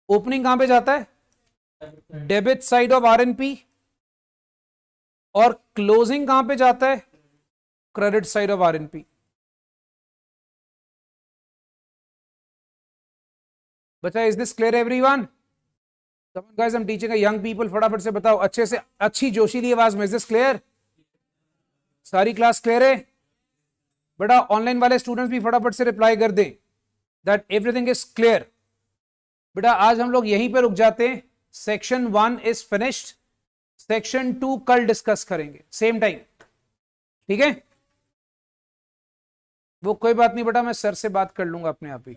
ओपनिंग कहां पे जाता है? Debit side of RNP. और क्लोजिंग कहां पे जाता है? Credit side of RNP. बच्चा, is this clear everyone? Come on guys, I'm teaching a young people, फटाफट से बताओ अच्छे से, अच्छी जोशीली आवाज में, इज दिस क्लियर? सारी क्लास क्लियर है? बेटा ऑनलाइन वाले स्टूडेंट्स भी फटाफट से रिप्लाई कर दें दैट एवरीथिंग इज क्लियर। बेटा आज हम लोग यहीं पे रुक जाते हैं, सेक्शन 1 इज फिनिश्ड। सेक्शन 2 कल डिस्कस करेंगे सेम टाइम, ठीक है। वो कोई बात नहीं बेटा, मैं सर से बात कर लूंगा अपने आप ही।